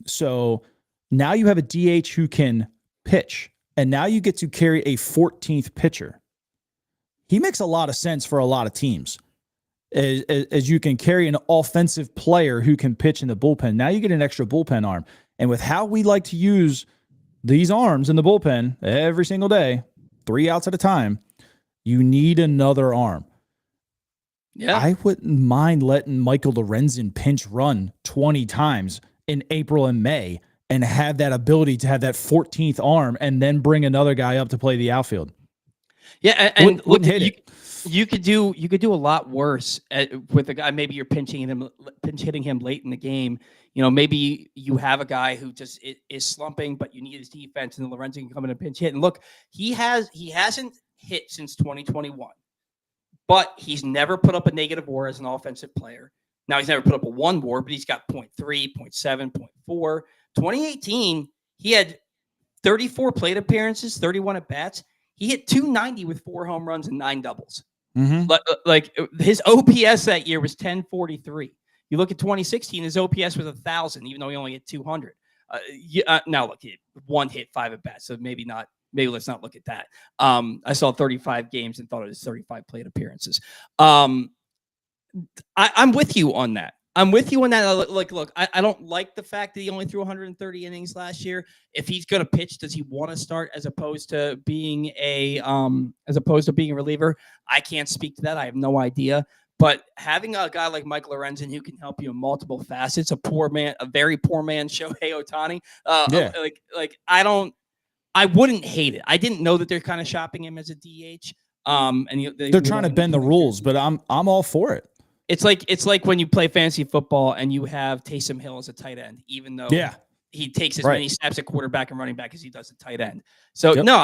So now you have a DH who can pitch, and now you get to carry a 14th pitcher. He makes a lot of sense for a lot of teams. As you can carry an offensive player who can pitch in the bullpen. Now you get an extra bullpen arm. And with how we like to use these arms in the bullpen every single day, 3 outs at a time, you need another arm. Yeah. I wouldn't mind letting Michael Lorenzen pinch run 20 times in April and May and have that ability to have that 14th arm and then bring another guy up to play the outfield. Yeah, and look, you could do a lot worse with a guy. Maybe you're pinch hitting him late in the game. You know, maybe you have a guy who just is slumping, but you need his defense, and Lorenzen can come in and pinch hit. And look, he hasn't hit since 2021, but he's never put up a negative WAR as an offensive player. Now he's never put up a 1 WAR, but he's got 0.3, 0.7, 0.4. 2018, he had 34 plate appearances, 31 at bats. He hit 290 with 4 home runs and 9 doubles. Like his OPS that year was 1043. You look at 2016, his OPS was 1,000, even though he only hit 200. Now look, he had 1 hit, 5 at bats, so maybe let's not look at that. I saw 35 games and thought it was 35 plate appearances. I'm with you on that. Look, I don't like the fact that he only threw 130 innings last year. If he's going to pitch, does he want to start as opposed to being a reliever? I can't speak to that. I have no idea. But having a guy like Michael Lorenzen who can help you in multiple facets, a very poor man, Shohei Ohtani. I wouldn't hate it. I didn't know that they're kind of shopping him as a DH. They're trying to bend the rules, but I'm all for it. It's like when you play fantasy football and you have Taysom Hill as a tight end, even though he takes as many snaps at quarterback and running back as he does at tight end. So no,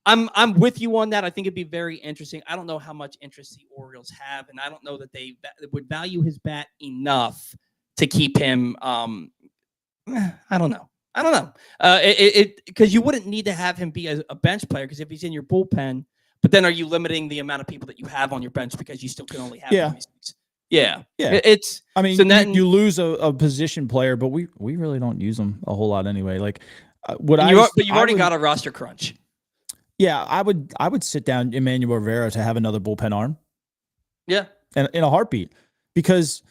I'm with you on that. I think it'd be very interesting. I don't know how much interest the Orioles have, and I don't know that they would value his bat enough to keep him. I don't know. Because you wouldn't need to have him be a bench player, because if he's in your bullpen. But then are you limiting the amount of people that you have on your bench because you still can only have Yeah. You lose a position player, but we really don't use them a whole lot anyway. Like but you've already got a roster crunch. Yeah, I would sit down Emmanuel Rivera to have another bullpen arm. Yeah. And in a heartbeat. Because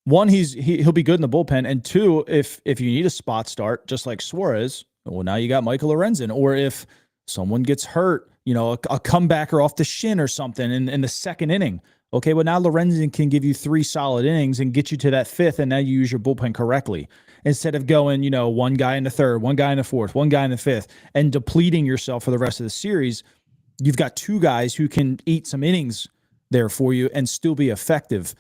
one, he'll be good in the bullpen, and two, if you need a spot start, just like Suarez, well, now you got Michael Lorenzen. Or if someone gets hurt, a comebacker off the shin or something in the second inning. Okay, well, now Lorenzen can give you 3 solid innings and get you to that 5th, and now you use your bullpen correctly. Instead of going, one guy in the 3rd, one guy in the 4th, one guy in the 5th, and depleting yourself for the rest of the series, you've got 2 guys who can eat some innings there for you and still be effective.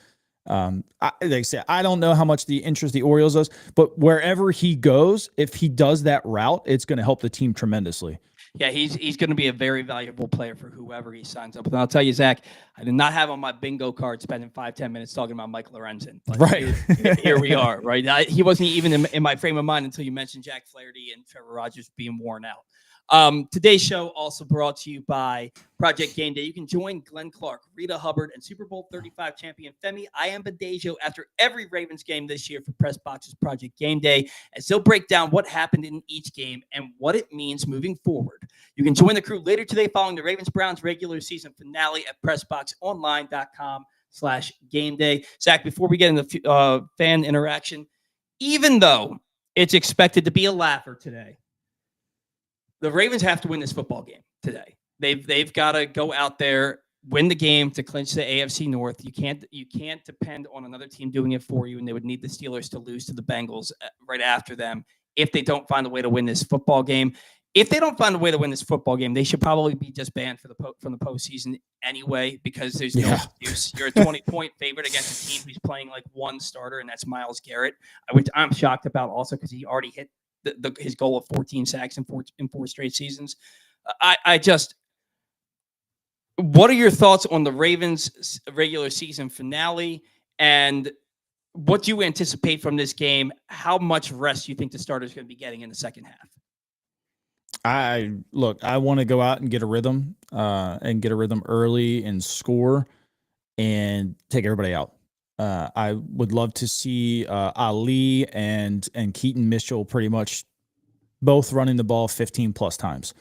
Like I said, I don't know how much the interest the Orioles does, but wherever he goes, if he does that route, it's going to help the team tremendously. Yeah, he's going to be a very valuable player for whoever he signs up with. And I'll tell you, Zach, I did not have on my bingo card spending 5-10 minutes talking about Michael Lorenzen. Right. Here we are, right? He wasn't even in my frame of mind until you mentioned Jack Flaherty and Trevor Rogers being worn out. Today's show also brought to you by Project Game Day. You can join Glenn Clark, Rita Hubbard, and Super Bowl 35 champion Femi Ayambadejo after every Ravens game this year for Press Box's Project Game Day, as they'll break down what happened in each game and what it means moving forward. You can join the crew later today following the Ravens-Browns regular season finale at PressBoxOnline.com/game day. Zach, before we get into fan interaction, even though it's expected to be a laugher today, the Ravens have to win this football game today. They've got to go out there. win the game to clinch the AFC North. You can't depend on another team doing it for you, and they would need the Steelers to lose to the Bengals right after them if they don't find a way to win this football game. If they don't find a way to win this football game, they should probably be just banned from the postseason anyway, because there's no excuse. You're a 20-point favorite against a team who's playing like one starter, and that's Myles Garrett, which I'm shocked about also because he already hit his goal of 14 sacks in four straight seasons. What are your thoughts on the Ravens' regular season finale, and what do you anticipate from this game? How much rest do you think the starters are going to be getting in the second half? I want to go out and get a rhythm, early and score and take everybody out. I would love to see Ali and Keaton Mitchell pretty much both running the ball 15 plus times.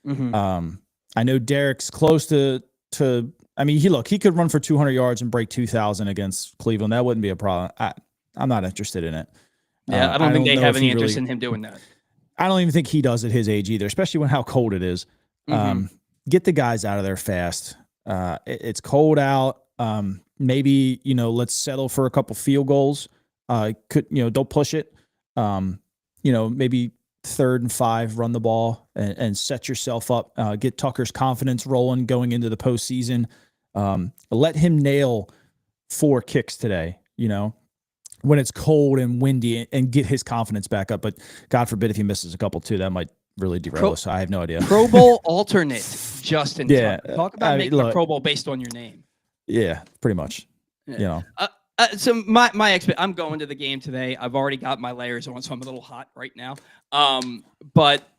Mm-hmm. I know Derek's close to. I mean, he could run for 200 yards and break 2,000 against Cleveland. That wouldn't be a problem. I'm not interested in it. Yeah, I don't think they have any interest in him doing that. I don't even think he does at his age either, especially when how cold it is. Mm-hmm. Get the guys out of there fast. It's cold out. Maybe, let's settle for a couple field goals. Don't push it. Maybe 3rd and 5, run the ball and set yourself up. Get Tucker's confidence rolling going into the postseason. Let him nail 4 kicks today, when it's cold and windy, and get his confidence back up. But God forbid if he misses a couple too, that might really derail us. I have no idea. Pro Bowl alternate, Justin. Yeah. Talk about making a Pro Bowl based on your name. Yeah, pretty much. Yeah. So I'm going to the game today. I've already got my layers on, so I'm a little hot right now. But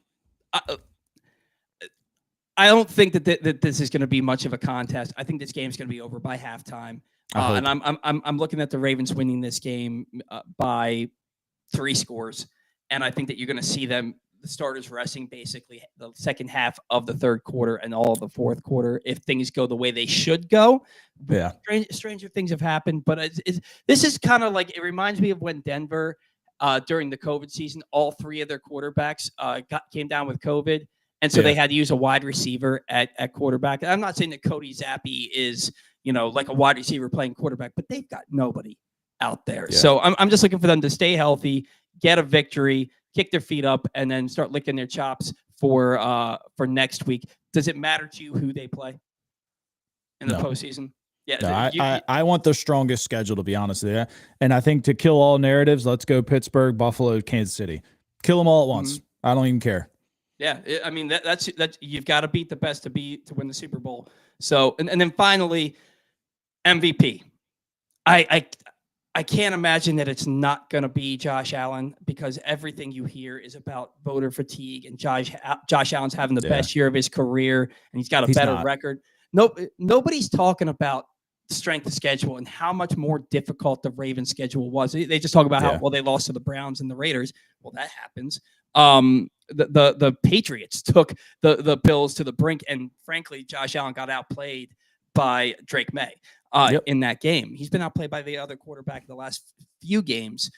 I don't think that this is going to be much of a contest. I think this game is going to be over by halftime. And I'm looking at the Ravens winning this game by 3 scores, and I think that you're going to see the starters resting basically the second half of the third quarter and all of the fourth quarter if things go the way they should go. Yeah, stranger things have happened, but this is kind of like, it reminds me of when Denver during the COVID season, all 3 of their quarterbacks came down with COVID, and so they had to use a wide receiver at quarterback. I'm not saying that Cody Zappi is like a wide receiver playing quarterback, but they've got nobody out there. Yeah. So I'm just looking for them to stay healthy, get a victory, kick their feet up, and then start licking their chops for next week. Does it matter to you who they play in the postseason? Yeah, no, I want the strongest schedule, to be honest with you. And I think to kill all narratives, let's go Pittsburgh, Buffalo, Kansas City. Kill them all at once. Mm-hmm. I don't even care. Yeah, I mean that's you've got to beat the best to win the Super Bowl. So and then finally, MVP. I can't imagine that it's not going to be Josh Allen, because everything you hear is about voter fatigue, and Josh Allen's having the best year of his career, and he's got a better record. Nobody's talking about strength of schedule and how much more difficult the Ravens schedule was. They just talk about how well they lost to the Browns and the Raiders. Well, that happens. The Patriots took the Bills to the brink, and frankly, Josh Allen got outplayed by Drake May in that game. He's been outplayed by the other quarterback in the last few games.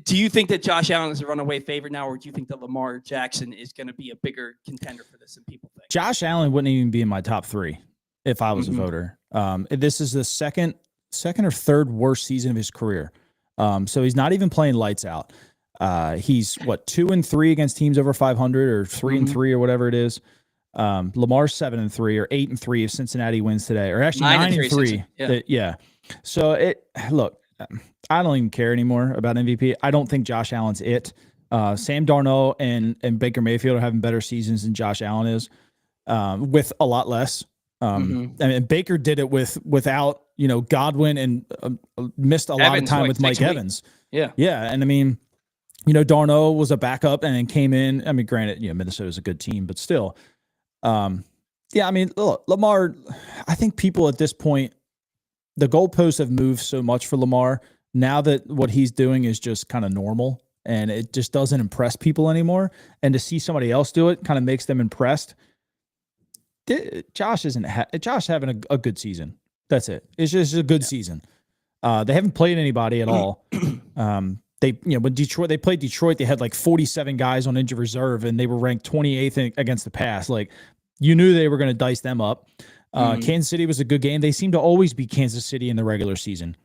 Do you think that Josh Allen is a runaway favorite now, or do you think that Lamar Jackson is going to be a bigger contender for this than people think? Josh Allen wouldn't even be in my top 3 if I was a voter. This is the second or third worst season of his career. So he's not even playing lights out. He's 2-3 against teams over 500, or 3-3 or whatever it is. Lamar's 7-3 or 8-3 if Cincinnati wins today, or actually 9-3. Yeah. So I don't even care anymore about MVP. I don't think Josh Allen's it. Sam Darnold and Baker Mayfield are having better seasons than Josh Allen is, with a lot less. I mean, Baker did it without Godwin, and missed a lot of time with Mike Evans. Yeah. And I mean, Darnold was a backup and then came in. I mean, granted, Minnesota's a good team, but still. I mean, look, Lamar, I think people at this point, the goalposts have moved so much for Lamar now that what he's doing is just kind of normal, and it just doesn't impress people anymore. And to see somebody else do it kind of makes them impressed. Josh having a good season. That's it. It's just a good season. They haven't played anybody at all. When they played Detroit, they had like 47 guys on injured reserve, and they were ranked 28th against the pass. Like, you knew they were going to dice them up. Kansas City was a good game. They seem to always be Kansas City in the regular season.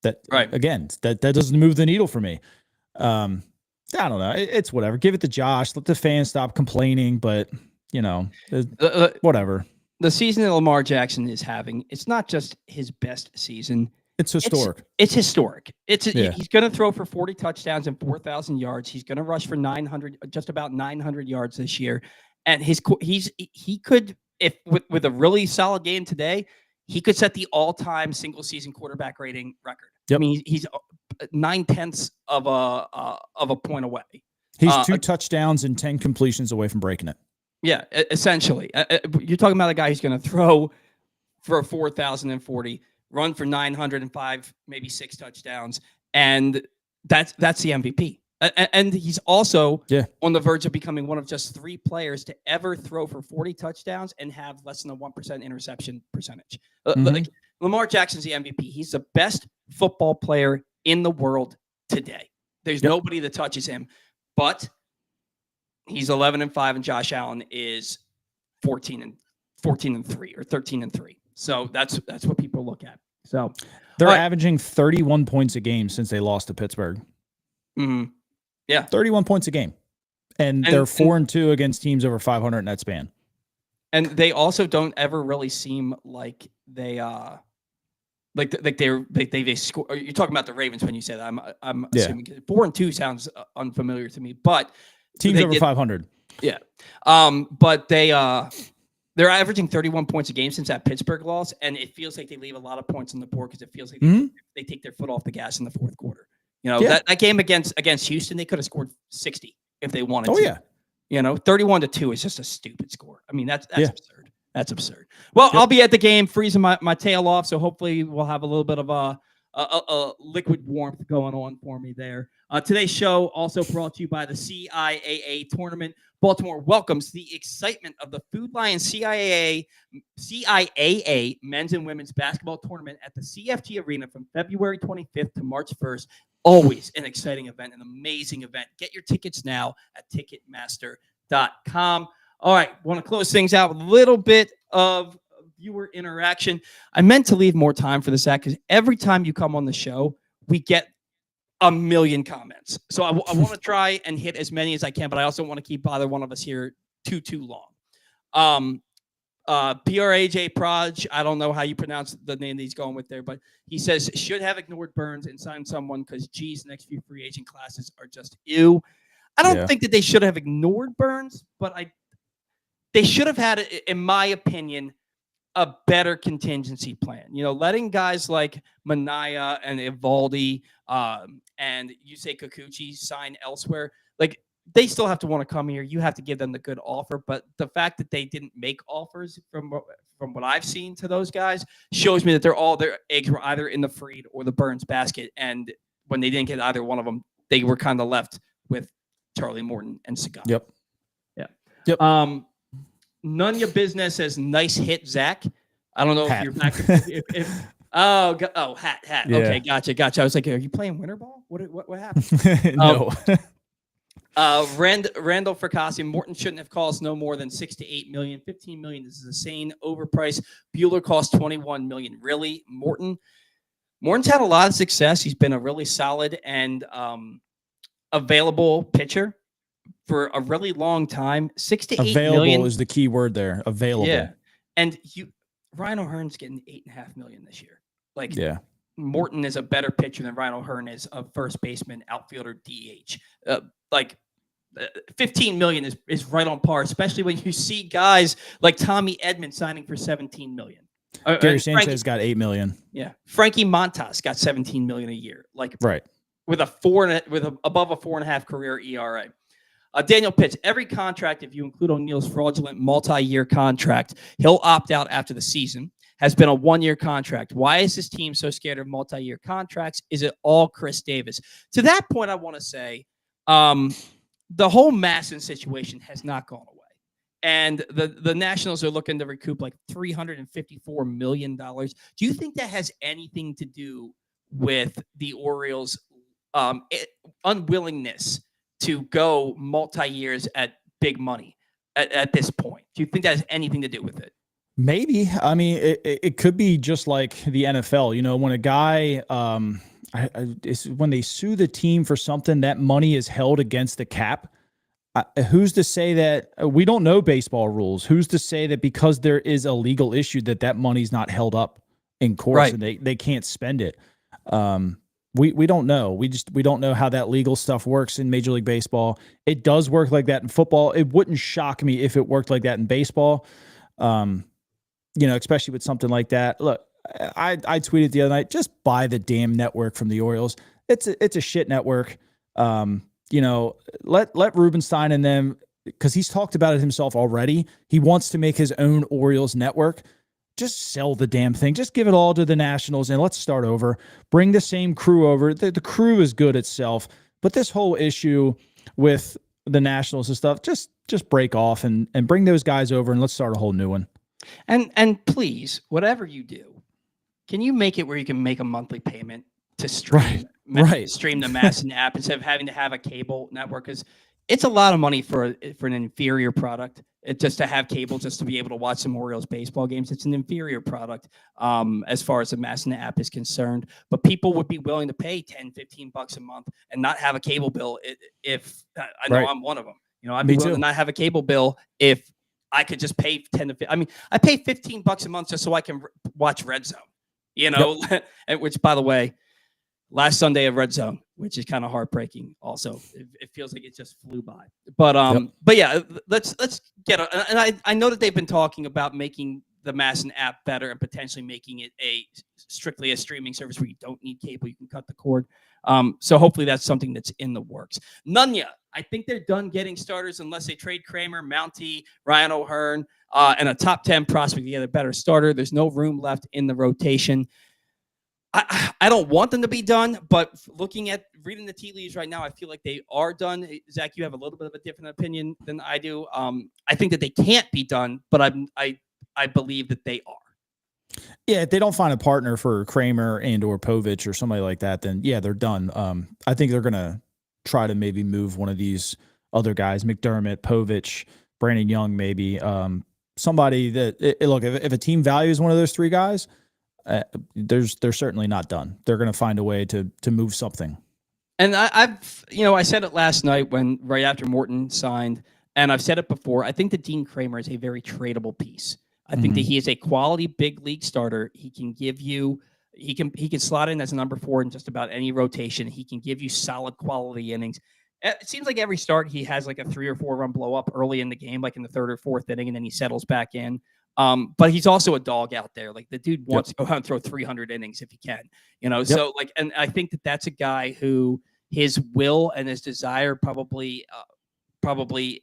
That again, that doesn't move the needle for me. I don't know. It's whatever. Give it to Josh. Let the fans stop complaining. But whatever. The season that Lamar Jackson is having, it's not just his best season. It's historic. It's historic. He's going to throw for 40 touchdowns and 4,000 yards. He's going to rush for 900, just about 900 yards this year. And he could, if with a really solid game today, he could set the all-time single-season quarterback rating record. Yep. I mean, he's 9/10 of a point away. He's 2 touchdowns and 10 completions away from breaking it. Yeah, essentially. You're talking about a guy who's going to throw for 4,040, run for 905, maybe 6 touchdowns, and that's the MVP. And he's also on the verge of becoming one of just 3 players to ever throw for 40 touchdowns and have less than a 1% interception percentage. Like, Lamar Jackson's the MVP. He's the best football player in the world today. There's nobody that touches him, but he's 11-5, and Josh Allen is 14-3 or 13-3. So that's what people look at. So they're averaging 31 points a game since they lost to Pittsburgh. Mm-hmm. Yeah, 31 points a game, and they're 4-2 against teams over 500 in that span. And they also don't ever really seem like they they score. You're talking about the Ravens when you say that. I'm assuming 4-2 sounds unfamiliar to me, but teams over 500. Yeah, but they're averaging 31 points a game since that Pittsburgh loss, and it feels like they leave a lot of points on the board because it feels like they take their foot off the gas in the fourth quarter. You know, that game against Houston, they could have scored 60 if they wanted to. Yeah. You know, 31-2 is just a stupid score. I mean, that's absurd. That's absurd. Well, I'll be at the game freezing my tail off, so hopefully we'll have a little bit of a liquid warmth going on for me there. Today's show also brought to you by the CIAA tournament. Baltimore welcomes the excitement of the Food Lion CIAA men's and women's basketball tournament at the CFG Arena from February 25th to March 1st. Always an exciting event, an amazing event. Get your tickets now at Ticketmaster.com. All right, want to close things out with a little bit of viewer interaction. I meant to leave more time for this, Zach, because every time you come on the show, we get a million comments. So I want to try and hit as many as I can, but I also want to keep either one of us here too long. PRAJ Proj, I don't know how you pronounce the name that he's going with there, but he says should have ignored Burns and signed someone because geez, next few free agent classes are just ew. I don't think that they should have ignored Burns, but they should have had, in my opinion, a better contingency plan. You know, letting guys like Minaya and Evaldi and Yusei Kikuchi sign elsewhere, like they still have to want to come here. You have to give them the good offer. But the fact that they didn't make offers from what I've seen to those guys shows me that their eggs were either in the Freed or the Burns basket. And when they didn't get either one of them, they were kind of left with Charlie Morton and Sagat. Yep. Yeah. Yep. None of your business says nice hit, Zach. I don't know hat. If you're back. Hat. Yeah. Okay, gotcha. I was like, are you playing winter ball? What happened? No. Randall Fracassi, Morton shouldn't have cost no more than $6 to $8 million. $15 million is insane overpriced. Bueller cost $21 million. Really, Morton's had a lot of success. He's been a really solid and available pitcher for a really long time. $6 to $8 available million is the key word there. Available. Yeah, and Ryan O'Hearn's getting $8.5 million this year. Like, Morton is a better pitcher than Ryan O'Hearn is, a first baseman, outfielder, DH. $15 million is right on par, especially when you see guys like Tommy Edman signing for $17 million. Gary Sanchez got $8 million. Yeah, Frankie Montas got $17 million a year. Like, right, with above a 4.5 career ERA. Daniel Pitts, every contract, if you include O'Neill's fraudulent multi-year contract, he'll opt out after the season, has been a one-year contract. Why is this team so scared of multi-year contracts? Is it all Chris Davis? To that point, I want to say the whole Masson situation has not gone away. And the Nationals are looking to recoup like $354 million. Do you think that has anything to do with the Orioles' unwillingness to go multi-years at big money at this point? Do you think that has anything to do with it? Maybe. I mean, it could be just like the NFL. You know, when a guy, it's when they sue the team for something, that money is held against the cap. Who's to say that we don't know baseball rules? Who's to say that because there is a legal issue that money's not held up in courts and they can't spend it? We don't know. We don't know how that legal stuff works in Major League Baseball. It does work like that in football. It wouldn't shock me if it worked like that in baseball. You know, especially with something like that. Look, I tweeted the other night, just buy the damn network from the Orioles. It's a shit network. You know, let Rubenstein and them, because he's talked about it himself already. He wants to make his own Orioles network. Just sell the damn thing. Just give it all to the Nationals and let's start over. Bring the same crew over. The crew is good itself, but this whole issue with the Nationals and stuff, just break off and bring those guys over and let's start a whole new one. And please, whatever you do, can you make it where you can make a monthly payment to stream stream the MASN app instead of having to have a cable network? Because it's a lot of money for an inferior product. Just to have cable, just to be able to watch some Orioles baseball games, it's an inferior product as far as the MASN app is concerned. But people would be willing to pay $10-15 a month and not have a cable bill if I know I'm one of them. You know, I'd be willing to not have a cable bill if I could just pay 10 to 15. I mean, I pay $15 a month just so I can watch Red Zone. You know, which, by the way, last Sunday of Red Zone, which is kind of heartbreaking. Also, it feels like it just flew by. But yeah, let's get. And I know that they've been talking about making the MASN app better and potentially making it strictly a streaming service where you don't need cable, you can cut the cord. So hopefully that's something that's in the works. Nunya, I think they're done getting starters unless they trade Kramer, Mountie, Ryan O'Hearn, and a top 10 prospect to get a better starter. There's no room left in the rotation. I don't want them to be done, but reading the tea leaves right now, I feel like they are done. Zach, you have a little bit of a different opinion than I do. I think that they can't be done, but I believe that they are. Yeah, if they don't find a partner for Kramer and or Povich or somebody like that, then yeah, they're done. I think they're gonna try to maybe move one of these other guys, McDermott, Povich, Brandon Young, maybe somebody that look. If a team values one of those three guys. They're certainly not done. They're going to find a way to move something. And I said it last night right after Morton signed, and I've said it before. I think that Dean Kramer is a very tradable piece. I think that he is a quality big league starter. He can give you, he can slot in as a number 4 in just about any rotation. He can give you solid quality innings. It seems like every start he has like a 3 or 4 run blow up early in the game, like in the 3rd or 4th inning, and then he settles back in. But he's also a dog out there. Like the dude wants to go out and throw 300 innings if he can, you know? So like, and I think that that's a guy who his will and his desire probably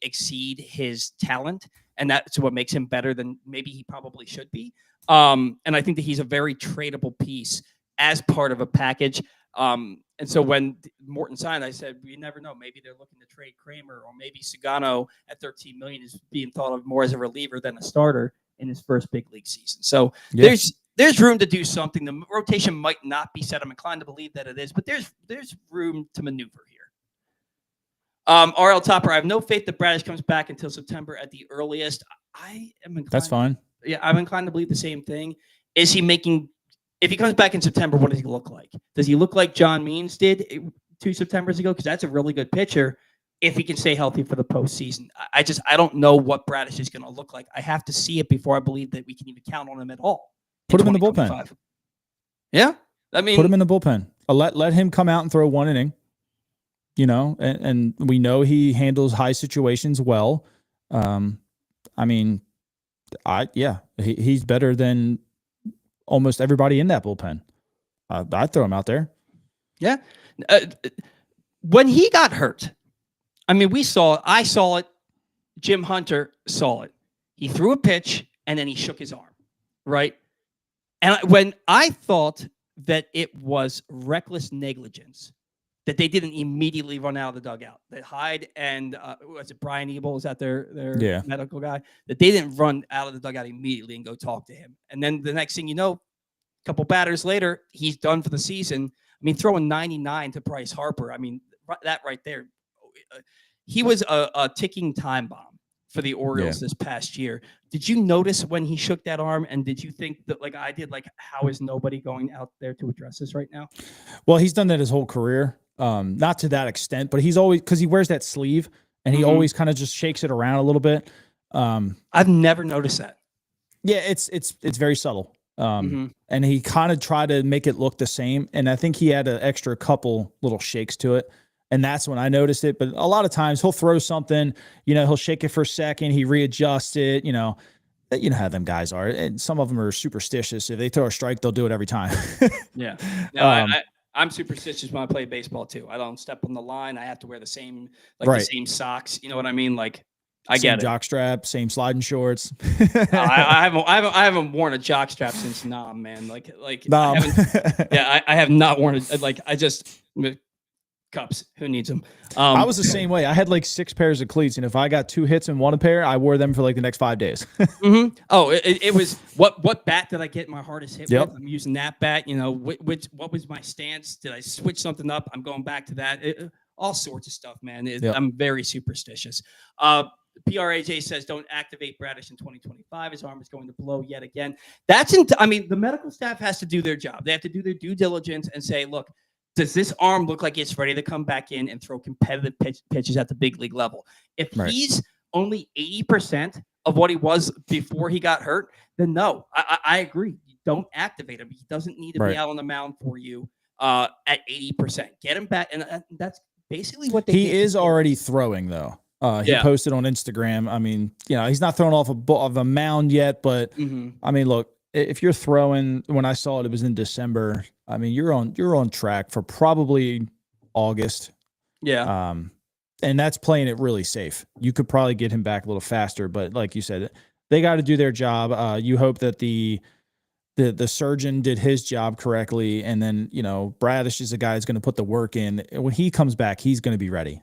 exceed his talent. And that's what makes him better than maybe he probably should be. And I think that he's a very tradable piece as part of a package. And so when Morton signed, I said, you never know. Maybe they're looking to trade Kramer, or maybe Sugano at $13 million is being thought of more as a reliever than a starter in his first big league season. So there's room to do something. The rotation might not be set. I'm inclined to believe that it is, but there's room to maneuver here. RL Topper, I have no faith that Bradish comes back until September at the earliest. I am inclined. That's fine. Yeah, I'm inclined to believe the same thing. Is he making? If he comes back in September, what does he look like? Does he look like John Means did 2 Septembers ago? Because that's a really good pitcher if he can stay healthy for the postseason. I don't know what Bradish is going to look like. I have to see it before I believe that we can even count on him at all. Put him in the bullpen. Yeah, I mean, put him in the bullpen. Let him come out and throw 1 inning. You know, and we know he handles high situations well. I mean, he's better than almost everybody in that bullpen. I'd throw him out there. Yeah. When he got hurt, I mean, I saw it. Jim Hunter saw it. He threw a pitch and then he shook his arm, right? And when I thought that it was reckless negligence, that they didn't immediately run out of the dugout, that Hyde and was it Brian Ebel? Is that their medical guy? That they didn't run out of the dugout immediately and go talk to him. And then the next thing you know, a couple batters later, he's done for the season. I mean, throwing 99 to Bryce Harper. I mean, that right there, he was a ticking time bomb for the Orioles this past year. Did you notice when he shook that arm, and did you think that, like I did, like, how is nobody going out there to address this right now? Well, he's done that his whole career. Not to that extent, but he's always, because he wears that sleeve and he always kind of just shakes it around a little bit. I've never noticed that. Yeah, it's very subtle. And he kind of tried to make it look the same. And I think he had an extra couple little shakes to it. And that's when I noticed it. But a lot of times he'll throw something, he'll shake it for a second. He readjusts it, you know how them guys are. And some of them are superstitious. If they throw a strike, they'll do it every time. Yeah. No, I'm superstitious when I play baseball too. I don't step on the line. I have to wear the same, the same socks. You know what I mean? Like, I get it. Jock strap, same sliding shorts. I haven't worn a jock strap since Nam, man. Nam. I have not worn it. Like, I just cups. Who needs them? I was the same way. I had like 6 pairs of cleats, and if I got 2 hits in one pair, I wore them for like the next 5 days. Oh, it was what bat did I get my hardest hit with? I'm using that bat. What was my stance? Did I switch something up? I'm going back to that. All sorts of stuff, man. I'm very superstitious. PRAJ says don't activate Bradish in 2025. His arm is going to blow yet again. The medical staff has to do their job. They have to do their due diligence and say, look, does this arm look like it's ready to come back in and throw competitive pitches at the big league level? If he's only 80% of what he was before he got hurt, then no, I agree. You don't activate him. He doesn't need to be out on the mound for you at 80%. Get him back. And that's basically what he is already throwing, though. He posted on Instagram. I mean, he's not thrown off of a mound yet, but I mean, look, if you're throwing, when I saw it was in December. I mean, you're on track for probably August. Yeah. And that's playing it really safe. You could probably get him back a little faster, but like you said, they got to do their job. You hope that the surgeon did his job correctly, and then Bradish is a guy who's going to put the work in. When he comes back, he's going to be ready.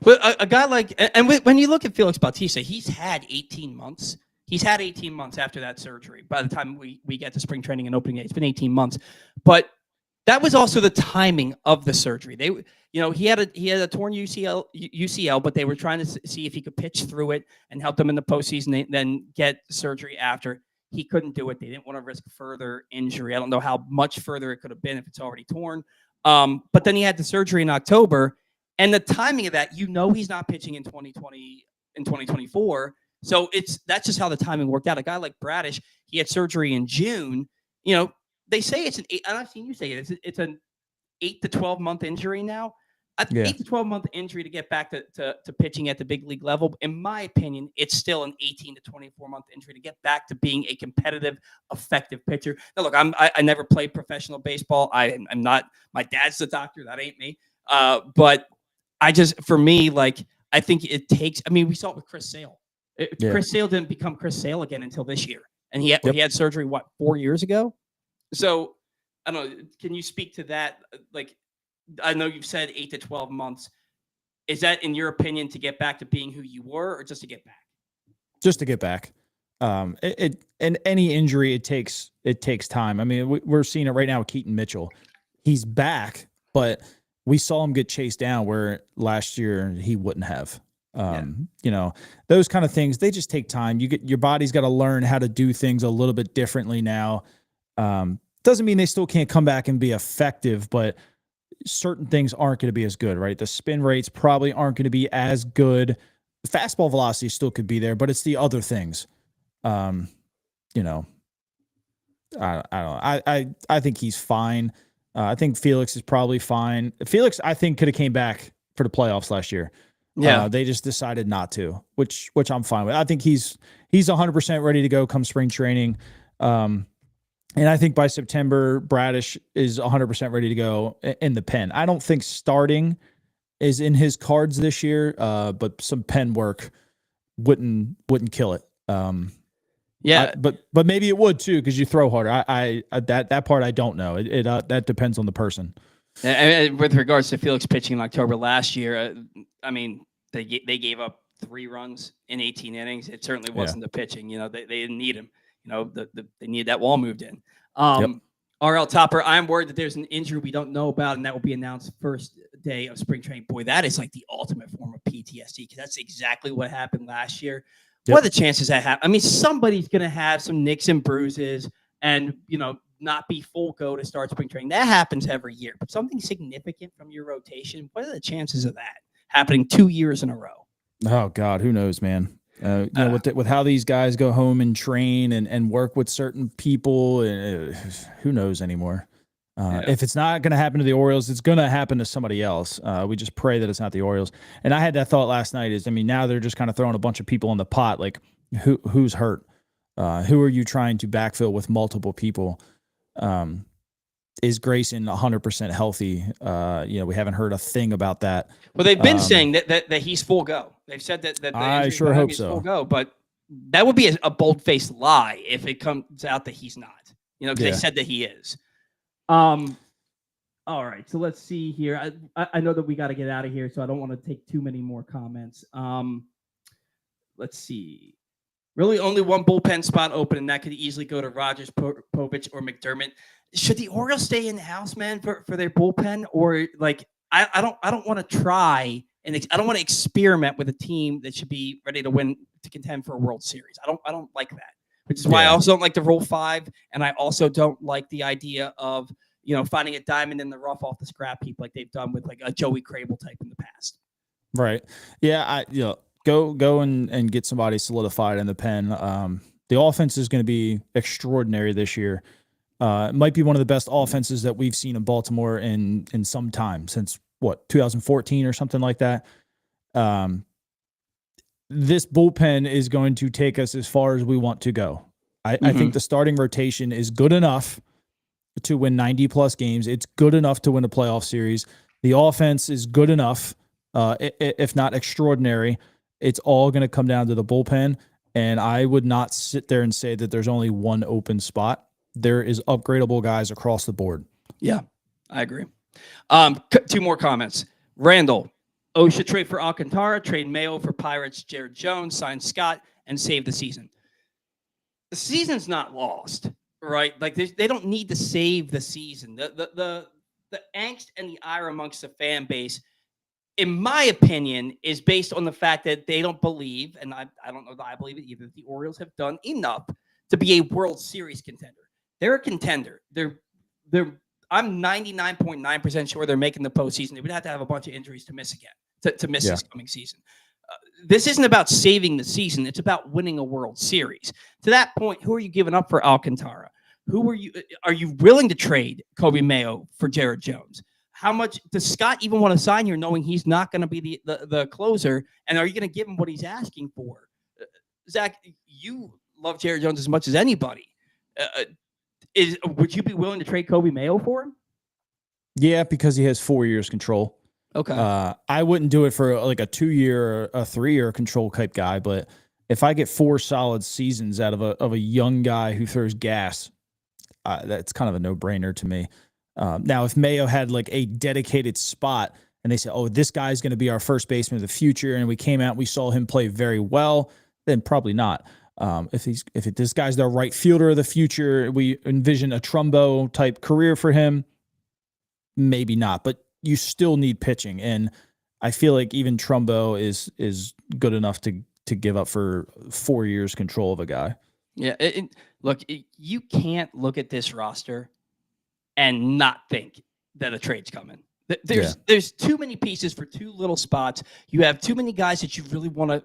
But a guy like, and when you look at Felix Bautista, he's had 18 months. He's had 18 months after that surgery. By the time we get to spring training and opening day, it's been 18 months. But that was also the timing of the surgery. He had a torn UCL, but they were trying to see if he could pitch through it and help them in the postseason, then get surgery after. He couldn't do it. They didn't want to risk further injury. I don't know how much further it could have been if it's already torn. But then he had the surgery in October. And the timing of that, he's not pitching in 2024. So that's just how the timing worked out. A guy like Bradish, he had surgery in June. They say it's and I've seen you say it's an 8 to 12 month injury now. 8 to 12 month injury to get back to pitching at the big league level. In my opinion, it's still an 18 to 24 month injury to get back to being a competitive, effective pitcher. Now, look, I never played professional baseball. I'm not. My dad's the doctor. That ain't me. But for me, like, I think it takes. I mean, we saw it with Chris Sale. Chris Sale didn't become Chris Sale again until this year, and he had surgery 4 years ago. So I don't know. Can you speak to that? Like, I know you've said 8 to 12 months. Is that, in your opinion, to get back to being who you were, or just to get back? Just to get back. And any injury, it takes time. I mean, we're seeing it right now with Keaton Mitchell. He's back, but we saw him get chased down where last year he wouldn't have. Those kind of things, they just take time. Your body's got to learn how to do things a little bit differently now. Doesn't mean they still can't come back and be effective, but certain things aren't going to be as good, right? The spin rates probably aren't going to be as good. The fastball velocity still could be there, but it's the other things. I don't know. I think he's fine. I think Felix is probably fine. Felix, I think, could have came back for the playoffs last year. Yeah, they just decided not to, which I'm fine with. I think he's 100% ready to go come spring training. And I think by September, Bradish is 100% ready to go in the pen. I don't think starting is in his cards this year, but some pen work wouldn't kill it. But maybe it would too, because you throw harder. That part I don't know. That depends on the person. And with regards to Felix pitching in October last year, I mean, they gave up 3 runs in 18 innings. It certainly wasn't the pitching. They didn't need him. They need that wall moved in. RL Topper, I'm worried that there's an injury we don't know about, and that will be announced first day of spring training. Boy, that is like the ultimate form of PTSD because that's exactly what happened last year. Yep. What are the chances that happen? I mean, somebody's going to have some nicks and bruises and, not be full go to start spring training. That happens every year. But something significant from your rotation, what are the chances of that happening 2 years in a row? Oh, God, who knows, man? With how these guys go home and train and work with certain people, who knows anymore? If it's not going to happen to the Orioles, it's going to happen to somebody else. We just pray that it's not the Orioles. And I had that thought last night now they're just kind of throwing a bunch of people in the pot. Like who's hurt? Who are you trying to backfill with multiple people? Is Grayson 100% healthy? We haven't heard a thing about that. Well, they've been saying that he's full go. They've said that the I sure hope is so. Full go, but that would be a bold-faced lie if it comes out that he's not. Because they said that he is. All right, so let's see here. I know that we got to get out of here, so I don't want to take too many more comments. Let's see. Really, only one bullpen spot open, and that could easily go to Rogers, Povich, or McDermott. Should the Orioles stay in the house, man, for their bullpen, or I don't want to try and I don't want to experiment with a team that should be ready to contend for a World Series. I don't like that, which is why I also don't like the Rule 5, and I also don't like the idea of finding a diamond in the rough off the scrap heap like they've done with like a Joey Crable type in the past. Right. Yeah. Go and get somebody solidified in the pen. The offense is going to be extraordinary this year. It might be one of the best offenses that we've seen in Baltimore in some time, since 2014 or something like that. This bullpen is going to take us as far as we want to go. I think the starting rotation is good enough to win 90 plus games. It's good enough to win a playoff series. The offense is good enough, if not extraordinary. It's all going to come down to the bullpen. And I would not sit there and say that there's only one open spot. There is upgradable guys across the board. Yeah, I agree. Two more comments. Randall, should trade for Alcantara, trade Mayo for Pirates, Jared Jones, sign Scott, and save the season. The season's not lost, right? Like they don't need to save the season. The angst and the ire amongst the fan base, in my opinion, is based on the fact that they don't believe, and I don't know that I believe it either, that the Orioles have done enough to be a World Series contender. They're a contender. I'm 99.9% sure they're making the postseason. They would have to have a bunch of injuries to miss again, to miss this coming season. This isn't about saving the season. It's about winning a World Series. To that point, who are you giving up for Alcantara? Are you willing to trade Kobe Mayo for Jared Jones? How much does Scott even want to sign here, knowing he's not going to be the closer? And are you going to give him what he's asking for? Zach, you love Jared Jones as much as anybody. Would you be willing to trade Kobe Mayo for him? Yeah, because he has 4 years control. Okay. I wouldn't do it for like a 2-year or a 3-year control type guy, but if I get 4 solid seasons out of a young guy who throws gas, that's kind of a no-brainer to me. Now, if Mayo had like a dedicated spot and they said, "Oh, this guy's going to be our first baseman of the future," and we came out and we saw him play very well, then probably not. If this guy's the right fielder of the future, we envision a Trumbo type career for him, maybe not. But you still need pitching, and I feel like even Trumbo is good enough to give up for 4 years control of a guy. Yeah, you can't look at this roster and not think that a trade's coming. There's too many pieces for too little spots. You have too many guys that you really want to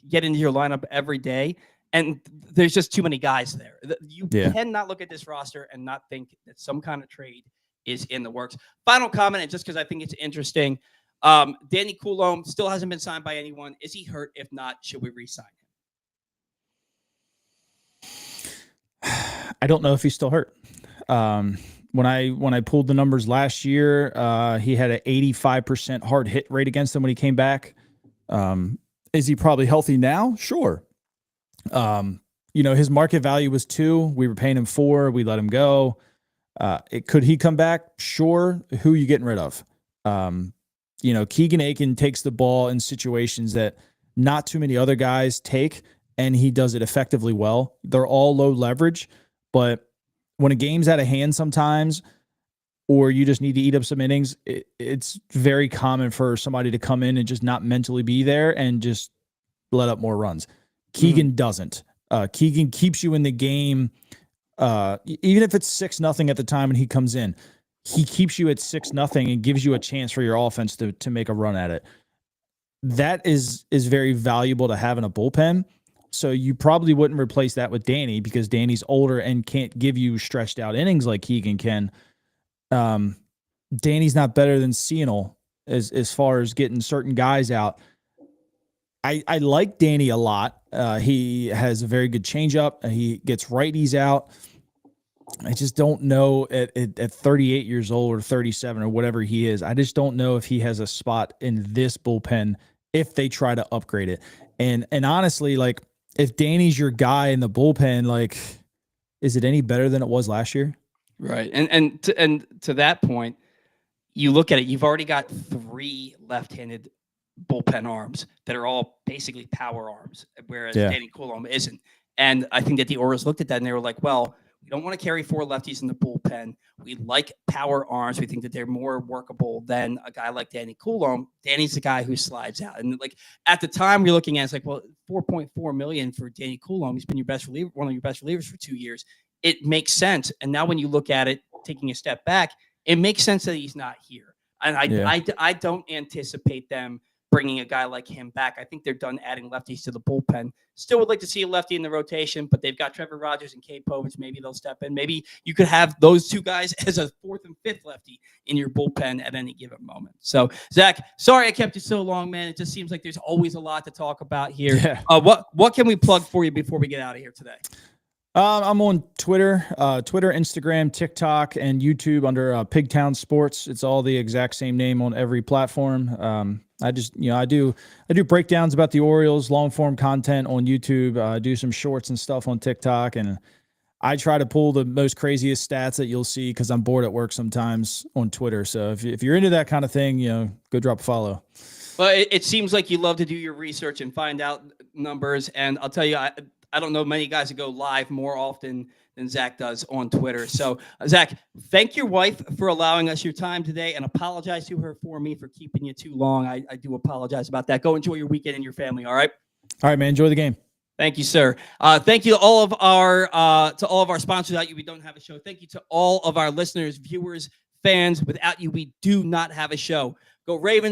get into your lineup every day. And there's just too many guys there. You cannot look at this roster and not think that some kind of trade is in the works. Final comment, and just because I think it's interesting, Danny Coulombe still hasn't been signed by anyone. Is he hurt? If not, should we re-sign him? I don't know if he's still hurt. When I pulled the numbers last year, he had an 85% hard hit rate against him when he came back. Is he probably healthy now? Sure. His market value was 2. We were paying him 4. We let him go. Could he come back? Sure. Who are you getting rid of? Keegan Aiken takes the ball in situations that not too many other guys take, and he does it effectively well. They're all low leverage, but when a game's out of hand sometimes, or you just need to eat up some innings, it's very common for somebody to come in and just not mentally be there and just let up more runs. Keegan doesn't. Keegan keeps you in the game. Even if it's 6-0 at the time and he comes in, he keeps you at 6-0 and gives you a chance for your offense to make a run at it. That is very valuable to have in a bullpen. So you probably wouldn't replace that with Danny because Danny's older and can't give you stretched out innings like Keegan can. Danny's not better than Cianel as far as getting certain guys out. I like Danny a lot. He has a very good changeup. He gets righties out. I just don't know at 38 years old or 37 or whatever he is. I just don't know if he has a spot in this bullpen if they try to upgrade it. And honestly, like if Danny's your guy in the bullpen, like is it any better than it was last year? Right. And to that point, you look at it, you've already got 3 left-handed bullpen arms that are all basically power arms, whereas Danny Coulombe isn't. And I think that the Orioles looked at that and they were like, well, we don't want to carry 4 lefties in the bullpen. We like power arms. We think that they're more workable than a guy like Danny Coulombe. Danny's the guy who slides out. And like at the time we're looking at, it's like, well, $4.4 million for Danny Coulombe. He's been your best reliever, one of your best relievers for 2 years. It makes sense. And now when you look at it, taking a step back, it makes sense that he's not here. And I don't anticipate them bringing a guy like him back. I think they're done adding lefties to the bullpen. Still would like to see a lefty in the rotation, but they've got Trevor Rogers and Cade Povich. Maybe they'll step in. Maybe you could have those 2 guys as a 4th and 5th lefty in your bullpen at any given moment. So, Zach, sorry I kept you so long, man. It just seems like there's always a lot to talk about here. Yeah. What can we plug for you before we get out of here today? I'm on Twitter, Instagram, TikTok, and YouTube under Pigtown Sports. It's all the exact same name on every platform. I do breakdowns about the Orioles, long form content on YouTube. I do some shorts and stuff on TikTok, and I try to pull the most craziest stats that you'll see because I'm bored at work sometimes on Twitter. So if you're into that kind of thing, go drop a follow. Well, it seems like you love to do your research and find out numbers, and I'll tell you, I don't know many guys that go live more often than Zach does on Twitter. So, Zach, thank your wife for allowing us your time today and apologize to her for me for keeping you too long. I do apologize about that. Go enjoy your weekend and your family, all right? All right, man. Enjoy the game. Thank you, sir. Thank you to all of our sponsors. Without you, we don't have a show. Thank you to all of our listeners, viewers, fans. Without you, we do not have a show. Go Ravens.